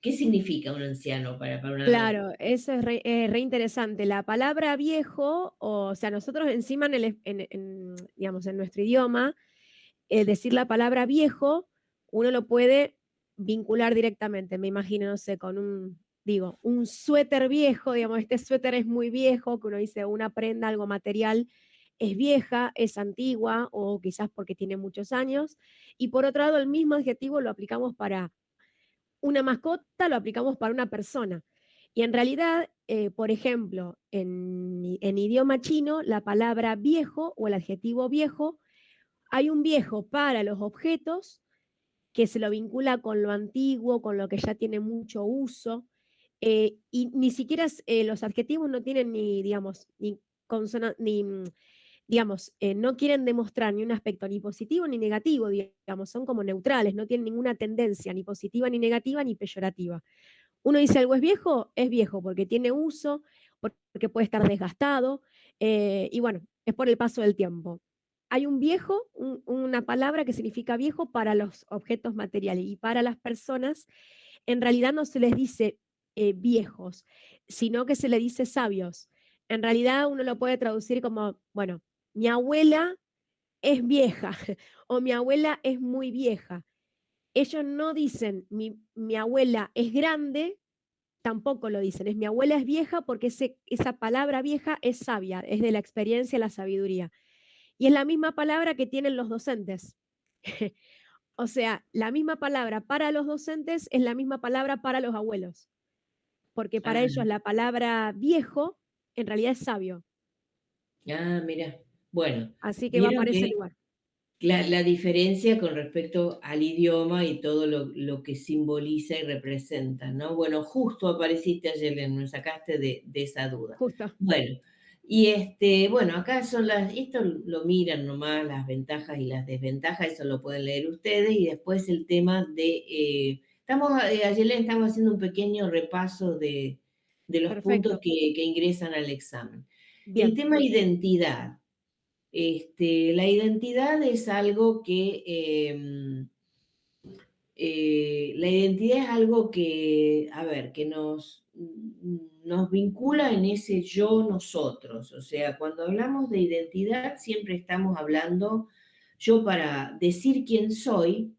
¿qué significa un anciano para una... Claro, eso es re interesante. La palabra viejo, o sea, nosotros encima digamos, en nuestro idioma, decir la palabra viejo, uno lo puede vincular directamente, me imagino, no sé, con un suéter viejo, digamos, este suéter es muy viejo, que uno dice una prenda, algo material, es vieja, es antigua, o quizás porque tiene muchos años. Y por otro lado, el mismo adjetivo lo aplicamos para una mascota, lo aplicamos para una persona. Y en realidad, por ejemplo, en idioma chino, la palabra viejo o el adjetivo viejo, hay un viejo para los objetos que se lo vincula con lo antiguo, con lo que ya tiene mucho uso, y ni siquiera los adjetivos no tienen ni, digamos, ni digamos, no quieren demostrar ni un aspecto ni positivo ni negativo, digamos, son como neutrales, no tienen ninguna tendencia ni positiva ni negativa ni peyorativa. Uno dice algo es viejo porque tiene uso, porque puede estar desgastado, y bueno, es por el paso del tiempo. Hay un viejo, una palabra que significa viejo para los objetos materiales y para las personas, en realidad no se les dice viejos, sino que se les dice sabios. En realidad uno lo puede traducir como, bueno, mi abuela es vieja o mi abuela es muy vieja. Ellos no dicen mi abuela es grande, tampoco lo dicen, es mi abuela es vieja porque esa palabra vieja es sabia, es de la experiencia y la sabiduría. Y es la misma palabra que tienen los docentes. O sea, la misma palabra para los docentes es la misma palabra para los abuelos, porque para Ah, ellos la palabra viejo en realidad es sabio. mira, bueno, Así que va vieron para ese que lugar. la diferencia con respecto al idioma y todo lo que simboliza y representa, ¿no? Bueno, justo apareciste ayer, me sacaste de esa duda. Justo. Bueno, y bueno, acá son esto lo miran nomás, las ventajas y las desventajas, eso lo pueden leer ustedes, y después el tema ayer le estamos haciendo un pequeño repaso de los puntos Perfecto. que ingresan al examen. El Bien. tema identidad. La identidad es algo la identidad es algo que, a ver, que nos vincula en ese yo nosotros. O sea, cuando hablamos de identidad siempre estamos hablando, yo para decir quién soy,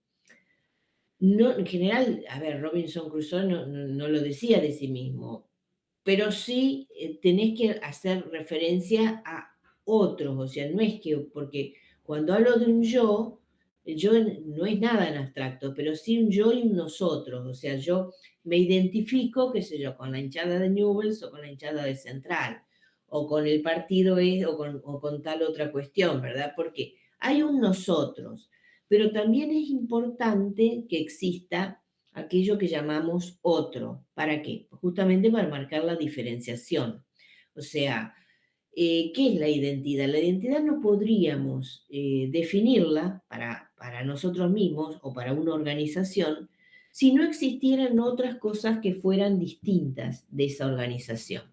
no, en general, a ver, Robinson Crusoe no lo decía de sí mismo, pero sí tenés que hacer referencia a otros, o sea, no es que, porque cuando hablo de un yo, el yo no es nada en abstracto, pero sí un yo y un nosotros, o sea, yo me identifico, qué sé yo, con la hinchada de Newell's o con la hinchada de Central, o con el partido o con tal otra cuestión, ¿verdad? Porque hay un nosotros, pero también es importante que exista aquello que llamamos otro. ¿Para qué? Justamente para marcar la diferenciación. O sea, ¿qué es la identidad? La identidad no podríamos definirla para nosotros mismos o para una organización si no existieran otras cosas que fueran distintas de esa organización.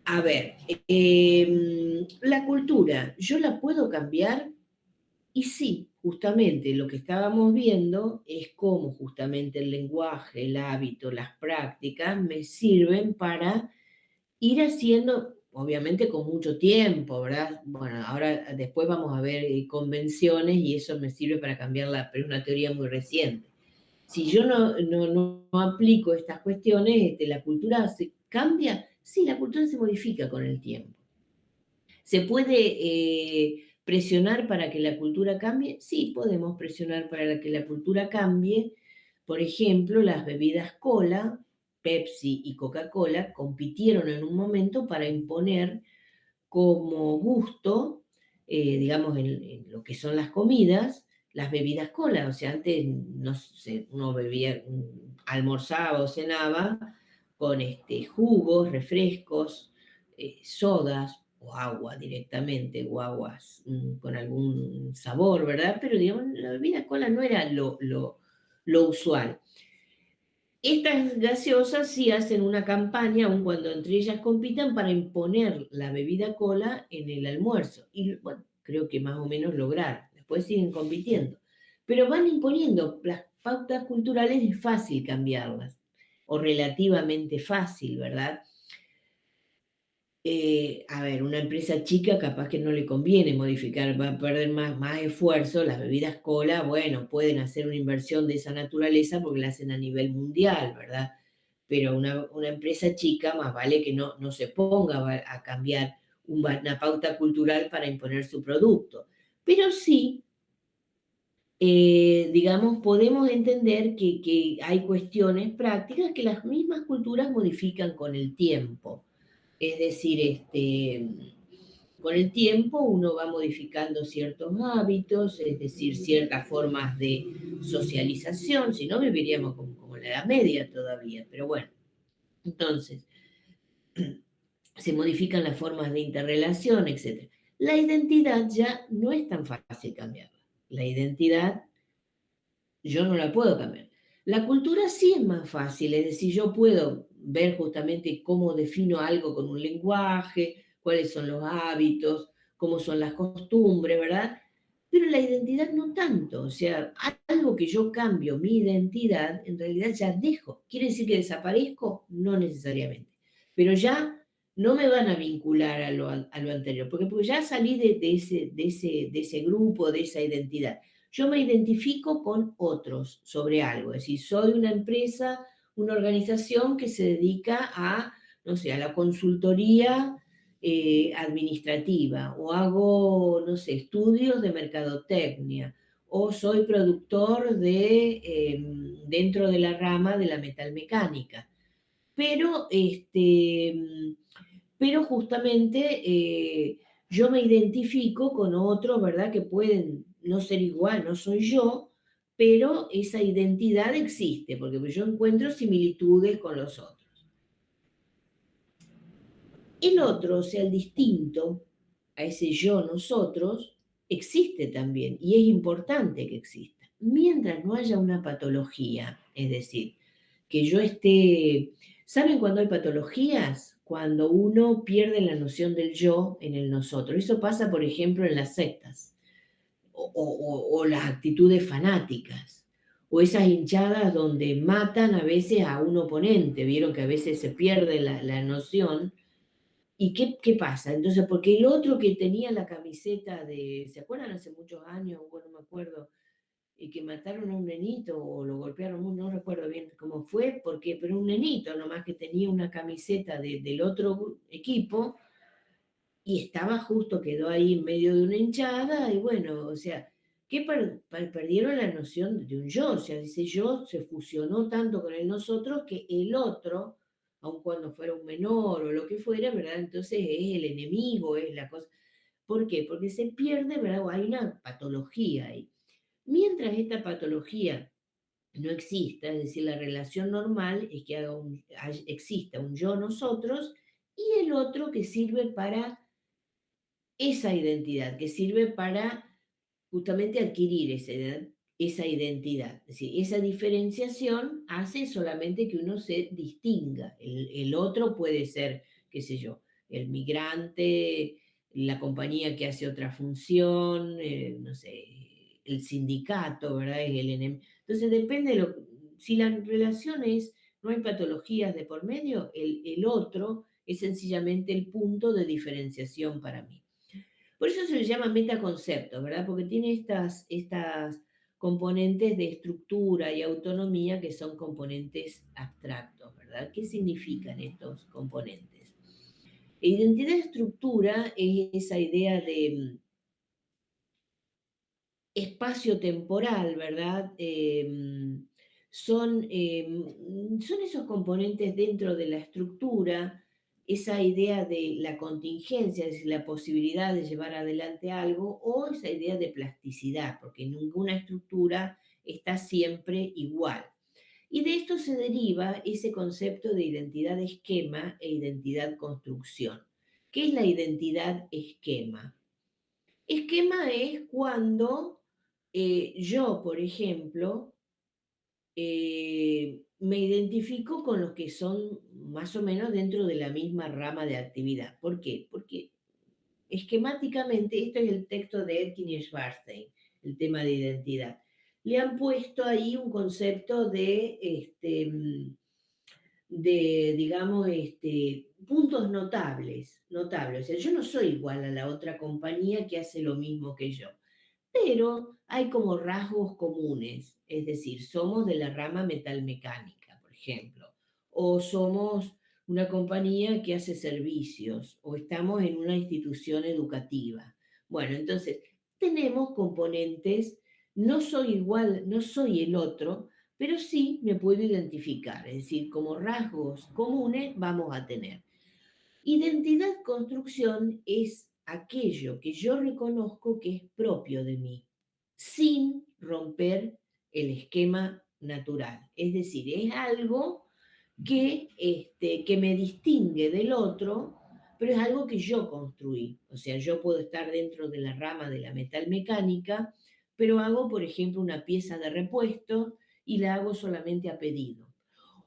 A ver, la cultura, ¿yo la puedo cambiar? Y sí, justamente lo que estábamos viendo es cómo justamente el lenguaje, el hábito, las prácticas me sirven para ir haciendo, obviamente con mucho tiempo, ¿verdad? Bueno, ahora después vamos a ver convenciones y eso me sirve para cambiarla, pero es una teoría muy reciente. Si yo no aplico estas cuestiones, ¿la cultura se cambia? Sí, la cultura se modifica con el tiempo. ¿Se puede presionar para que la cultura cambie? Sí, podemos presionar para que la cultura cambie. Por ejemplo, las bebidas cola, Pepsi y Coca-Cola, compitieron en un momento para imponer como gusto, digamos, en lo que son las comidas, las bebidas cola. O sea, antes no sé, uno bebía, almorzaba o cenaba con jugos, refrescos, sodas, o agua directamente, o aguas con algún sabor, ¿verdad? Pero digamos, la bebida cola no era lo usual. Estas gaseosas sí hacen una campaña, aun cuando entre ellas compitan, para imponer la bebida cola en el almuerzo. Y bueno, creo que más o menos lograr. Después siguen compitiendo. Pero van imponiendo las pautas culturales, es fácil cambiarlas, o relativamente fácil, ¿verdad? A ver, una empresa chica capaz que no le conviene modificar, va a perder más esfuerzo. Las bebidas cola, bueno, pueden hacer una inversión de esa naturaleza porque la hacen a nivel mundial, ¿verdad? Pero una empresa chica más vale que no se ponga a cambiar una pauta cultural para imponer su producto. Pero sí, digamos, podemos entender que hay cuestiones prácticas que las mismas culturas modifican con el tiempo. Es decir, con el tiempo uno va modificando ciertos hábitos, es decir, ciertas formas de socialización, si no viviríamos como en la Edad Media todavía, pero bueno. Entonces, se modifican las formas de interrelación, etc. La identidad ya no es tan fácil cambiarla. La identidad yo no la puedo cambiar. La cultura sí es más fácil, es decir, yo puedo ver justamente cómo defino algo con un lenguaje, cuáles son los hábitos, cómo son las costumbres, ¿verdad? Pero la identidad no tanto, o sea, algo que yo cambio mi identidad, en realidad ya dejo. ¿Quiere decir que desaparezco? No necesariamente. Pero ya no me van a vincular a lo anterior, porque ya salí de ese grupo, de esa identidad. Yo me identifico con otros sobre algo, es decir, soy una empresa, una organización que se dedica a, no sé, a la consultoría administrativa, o hago, no sé, estudios de mercadotecnia, o soy productor dentro de la rama de la metalmecánica. Pero, pero justamente yo me identifico con otros, ¿verdad? Que pueden no ser igual, no soy yo, pero esa identidad existe, porque yo encuentro similitudes con los otros. El otro, o sea, el distinto a ese yo, nosotros, existe también, y es importante que exista. Mientras no haya una patología, es decir, que yo esté... ¿Saben cuando hay patologías? Cuando uno pierde la noción del yo en el nosotros. Eso pasa, por ejemplo, en las sectas, o las actitudes fanáticas, o esas hinchadas donde matan a veces a un oponente. Vieron que a veces se pierde la noción. ¿Y qué pasa? Entonces, porque el otro que tenía la camiseta ¿se acuerdan hace muchos años? Bueno, no me acuerdo, y que mataron a un nenito o lo golpearon, no recuerdo bien cómo fue, pero un nenito nomás que tenía una camiseta del otro equipo y estaba justo, quedó ahí en medio de una hinchada y bueno, o sea, que perdieron la noción de un yo, o sea, ese yo se fusionó tanto con el nosotros que el otro, aun cuando fuera un menor o lo que fuera, ¿verdad? Entonces es el enemigo, es la cosa. ¿Por qué? Porque se pierde, ¿verdad? Hay una patología ahí. Mientras esta patología no exista, es decir, la relación normal es que exista un yo-nosotros y el otro que sirve para esa identidad, que sirve para justamente adquirir esa identidad. Es decir, esa diferenciación hace solamente que uno se distinga. El otro puede ser, qué sé yo, el migrante, la compañía que hace otra función, no sé, el sindicato, ¿verdad? Es el enemigo. Entonces depende si la relación es, no hay patologías de por medio, el otro es sencillamente el punto de diferenciación para mí. Por eso se le llama metaconcepto, ¿verdad? Porque tiene estas componentes de estructura y autonomía que son componentes abstractos, ¿verdad? ¿Qué significan estos componentes? Identidad-estructura es esa idea de espacio-temporal, ¿verdad? Son esos componentes dentro de la estructura, esa idea de la contingencia, es decir, la posibilidad de llevar adelante algo, o esa idea de plasticidad, porque ninguna estructura está siempre igual. Y de esto se deriva ese concepto de identidad esquema e identidad construcción. ¿Qué es la identidad esquema? Esquema es cuando yo, por ejemplo, me identifico con los que son más o menos dentro de la misma rama de actividad. ¿Por qué? Porque esquemáticamente, esto es el texto de Etkin y Schwarstein, el tema de identidad. Le han puesto ahí un concepto de digamos, puntos notables. O sea, yo no soy igual a la otra compañía que hace lo mismo que yo, pero hay como rasgos comunes, es decir, somos de la rama metalmecánica, por ejemplo, o somos una compañía que hace servicios, o estamos en una institución educativa. Bueno, entonces, tenemos componentes, no soy igual, no soy el otro, pero sí me puedo identificar, es decir, como rasgos comunes vamos a tener. Identidad construcción es aquello que yo reconozco que es propio de mí, sin romper el esquema natural. Es decir, es algo que me distingue del otro, pero es algo que yo construí. O sea, yo puedo estar dentro de la rama de la metalmecánica, pero hago, por ejemplo, una pieza de repuesto y la hago solamente a pedido.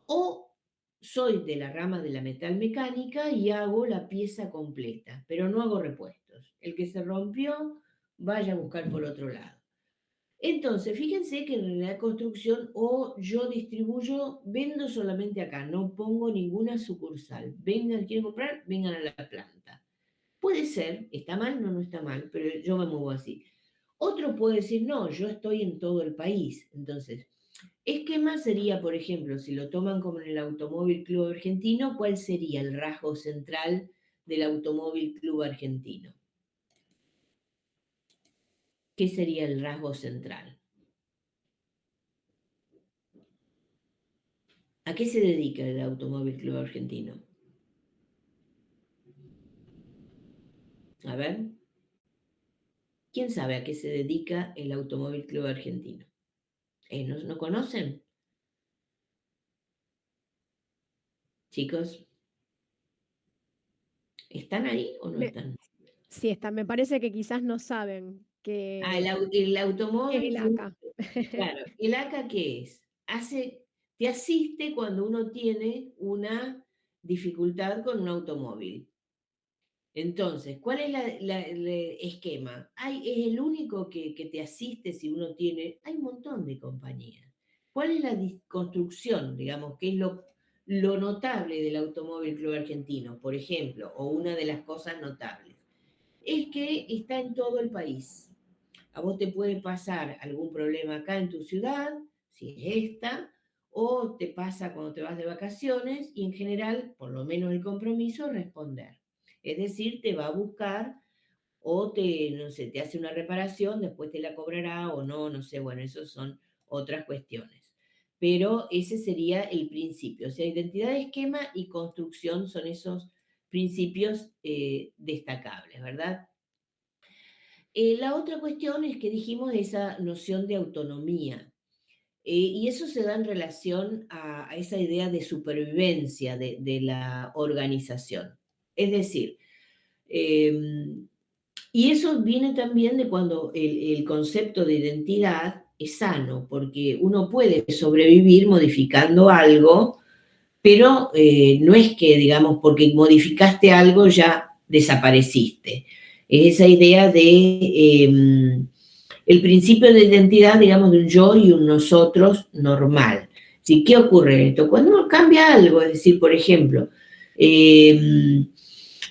O soy de la rama de la metalmecánica y hago la pieza completa, pero no hago repuestos. El que se rompió, vaya a buscar por otro lado. Entonces, fíjense que en realidad construcción o yo distribuyo, vendo solamente acá, no pongo ninguna sucursal. Vengan, quieren comprar, vengan a la planta. Puede ser, está mal, no está mal, pero yo me muevo así. Otro puede decir, no, yo estoy en todo el país. Entonces, esquema sería, por ejemplo, si lo toman como en el Automóvil Club Argentino, ¿cuál sería el rasgo central del Automóvil Club Argentino? ¿Qué sería el rasgo central? ¿A qué se dedica el Automóvil Club Argentino? A ver. ¿Quién sabe a qué se dedica el Automóvil Club Argentino? ¿No conocen? Chicos, ¿están ahí o no están? Sí, están. Me parece que quizás no saben que El automóvil. es el ACA. Claro, ¿el ACA qué es? Te asiste cuando uno tiene una dificultad con un automóvil. Entonces, ¿cuál es el esquema? Es el único que te asiste si uno tiene. Hay un montón de compañías. ¿Cuál es la construcción, digamos, qué es lo notable del Automóvil Club Argentino, por ejemplo, o una de las cosas notables? Es que está en todo el país. A vos te puede pasar algún problema acá en tu ciudad, si es esta, o te pasa cuando te vas de vacaciones y en general, por lo menos el compromiso, responder. Es decir, te va a buscar o no sé, te hace una reparación, después te la cobrará o no, no sé, bueno, eso son otras cuestiones. Pero ese sería el principio. O sea, identidad de esquema y construcción son esos principios destacables, ¿verdad? La otra cuestión es que dijimos esa noción de autonomía. Y eso se da en relación a esa idea de supervivencia de la organización. Es decir, y eso viene también de cuando el concepto de identidad es sano, porque uno puede sobrevivir modificando algo, pero no es que, digamos, porque modificaste algo ya desapareciste. Es esa idea de el principio de identidad, digamos, de un yo y un nosotros normal. ¿Sí? ¿Qué ocurre en esto? Cuando uno cambia algo, es decir, por ejemplo,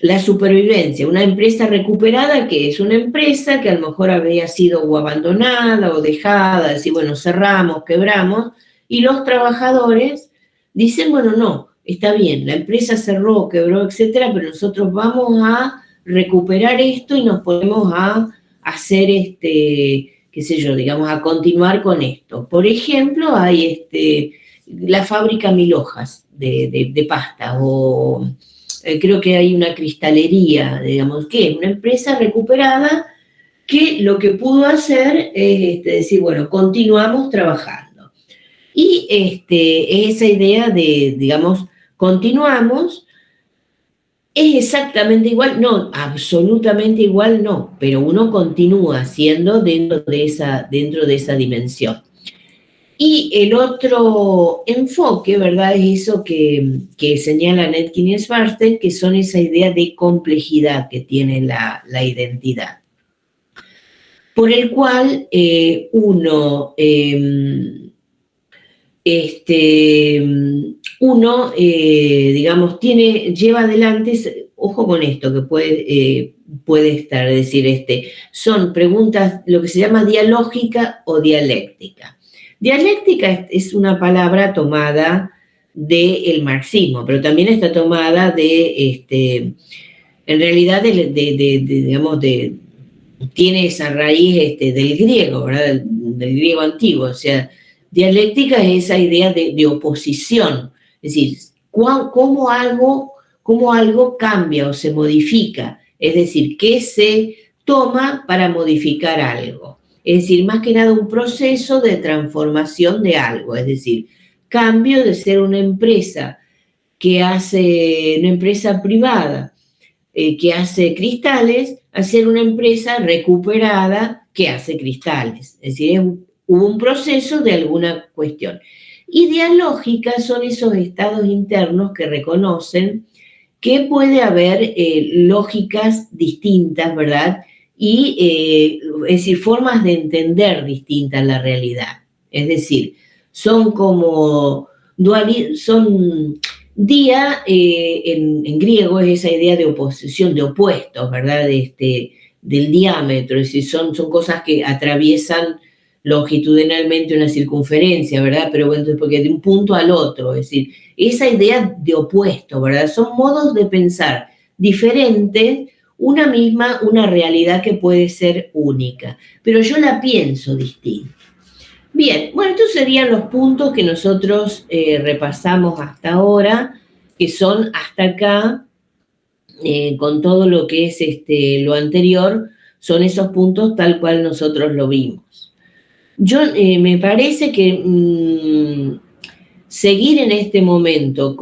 la supervivencia, una empresa recuperada, que es una empresa que a lo mejor había sido o abandonada o dejada, decir, bueno, cerramos, quebramos, y los trabajadores dicen, bueno, no, está bien, la empresa cerró, quebró, etcétera, pero nosotros vamos a recuperar esto y nos ponemos a hacer, qué sé yo, digamos, a continuar con esto. Por ejemplo, hay la fábrica Mil Hojas de pasta, o creo que hay una cristalería, digamos, que es una empresa recuperada que lo que pudo hacer es decir, bueno, continuamos trabajando. Y esa idea de, digamos, continuamos, ¿Es exactamente igual? No, absolutamente igual no, pero uno continúa siendo dentro de esa dimensión. Y el otro enfoque, ¿verdad?, es eso que señala Netkin y Schwarzschild, que son esa idea de complejidad que tiene la identidad, por el cual uno digamos, lleva adelante, ojo con esto, que puede estar, es decir, son preguntas, lo que se llama dialógica o dialéctica. Dialéctica es una palabra tomada del marxismo, pero también está tomada en realidad, digamos, tiene esa raíz del griego, ¿verdad? Del griego antiguo, o sea, dialéctica es esa idea de oposición, es decir, cómo algo cambia o se modifica, es decir, qué se toma para modificar algo. Es decir, más que nada un proceso de transformación de algo, es decir, cambio de ser una empresa una empresa privada que hace cristales, a ser una empresa recuperada que hace cristales. Es decir, hubo un proceso de alguna cuestión. Y dialógica son esos estados internos que reconocen que puede haber lógicas distintas, ¿verdad? Y, es decir, formas de entender distintas la realidad. Es decir, son como día, en griego es esa idea de oposición, de opuestos, ¿verdad? Del diámetro, es decir, son cosas que atraviesan longitudinalmente una circunferencia, ¿verdad? Pero bueno, porque de un punto al otro, es decir, esa idea de opuesto, ¿verdad? Son modos de pensar diferentes, una realidad que puede ser única, pero yo la pienso distinta. Bien, bueno, estos serían los puntos que nosotros repasamos hasta ahora, que son hasta acá, con todo lo que es lo anterior, son esos puntos tal cual nosotros lo vimos. Me parece que seguir en este momento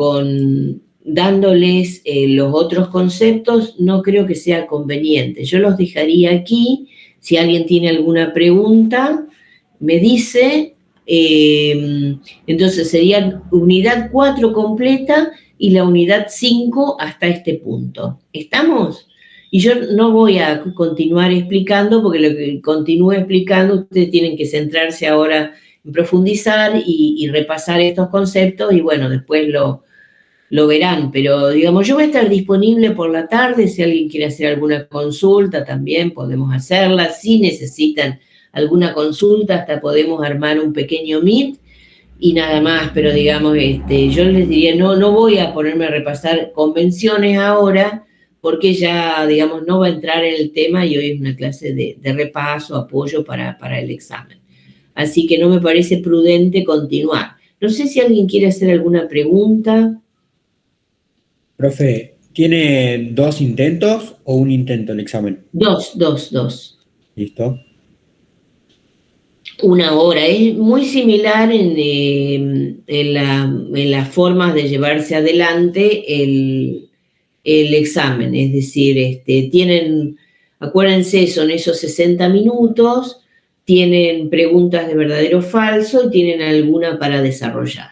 dándoles los otros conceptos no creo que sea conveniente. Yo los dejaría aquí. Si alguien tiene alguna pregunta, me dice. Entonces sería unidad 4 completa y la unidad 5 hasta este punto. ¿Estamos? Y yo no voy a continuar explicando, porque lo que continúe explicando, ustedes tienen que centrarse ahora en profundizar y repasar estos conceptos, y bueno, después lo verán. Pero, digamos, yo voy a estar disponible por la tarde. Si alguien quiere hacer alguna consulta, también podemos hacerla. Si necesitan alguna consulta, hasta podemos armar un pequeño meet y nada más. Pero, digamos, yo les diría, no voy a ponerme a repasar convenciones ahora, porque ya, digamos, no va a entrar en el tema, y hoy es una clase de repaso, apoyo para el examen. Así que no me parece prudente continuar. No sé si alguien quiere hacer alguna pregunta. Profe, ¿tiene 2 intentos o un intento el examen? Dos. ¿Listo? 1 hora. Es muy similar en las formas de llevarse adelante el examen. Es decir, acuérdense, son esos 60 minutos, tienen preguntas de verdadero o falso y tienen alguna para desarrollar.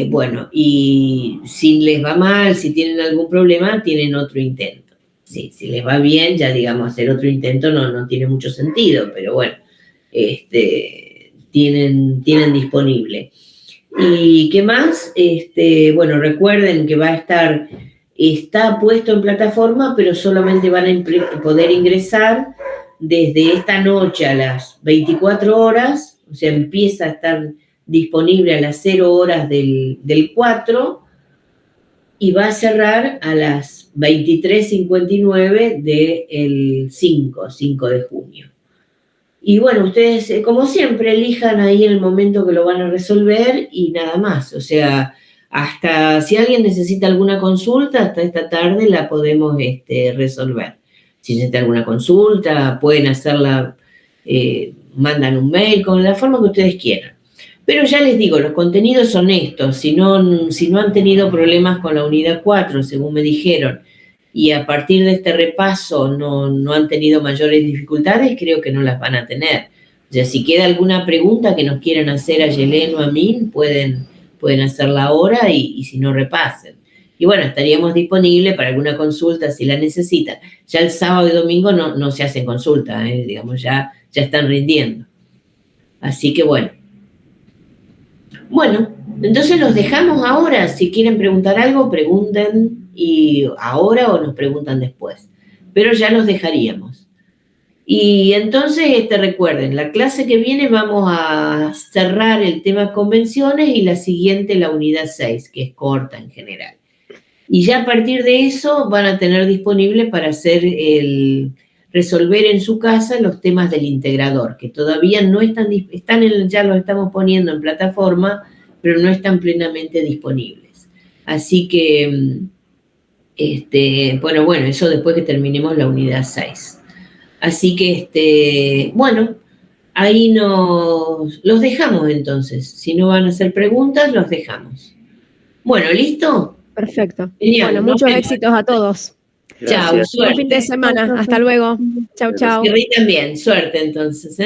Bueno, y si les va mal, si tienen algún problema, tienen otro intento. Sí, si les va bien, ya, digamos, hacer otro intento no tiene mucho sentido, pero bueno, tienen disponible. ¿Y qué más? Bueno, recuerden que está puesto en plataforma, pero solamente van a poder ingresar desde esta noche a las 24 horas, o sea, empieza a estar disponible a las 0 horas del 4 y va a cerrar a las 23:59 del 5 de junio. Y bueno, ustedes, como siempre, elijan ahí el momento que lo van a resolver y nada más. O sea, hasta si alguien necesita alguna consulta, hasta esta tarde la podemos resolver. Si necesita alguna consulta, pueden hacerla, mandan un mail, con la forma que ustedes quieran. Pero ya les digo, los contenidos son estos. Si no han tenido problemas con la unidad 4, según me dijeron, y a partir de este repaso no han tenido mayores dificultades, creo que no las van a tener. O sea, si queda alguna pregunta que nos quieran hacer a Yelén o a mí, pueden hacerla ahora y si no, repasen. Y bueno, estaríamos disponibles para alguna consulta si la necesitan. Ya el sábado y domingo no se hacen consultas, digamos, ya están rindiendo. Así que bueno. Bueno, entonces los dejamos ahora. Si quieren preguntar algo, pregunten y ahora o nos preguntan después. Pero ya los dejaríamos. Y entonces, recuerden, la clase que viene vamos a cerrar el tema convenciones y la siguiente la unidad 6, que es corta en general. Y ya a partir de eso van a tener disponible para hacer resolver en su casa los temas del integrador, que todavía no ya los estamos poniendo en plataforma, pero no están plenamente disponibles. Así que, bueno, eso después que terminemos la unidad 6. Así que, bueno, ahí los dejamos entonces. Si no van a hacer preguntas, los dejamos. Bueno, ¿listo? Perfecto. Genial, bueno, muchos éxitos a todos. Chao, suerte. Buen fin de semana. Hasta luego. Chau, chau. Y también, suerte entonces,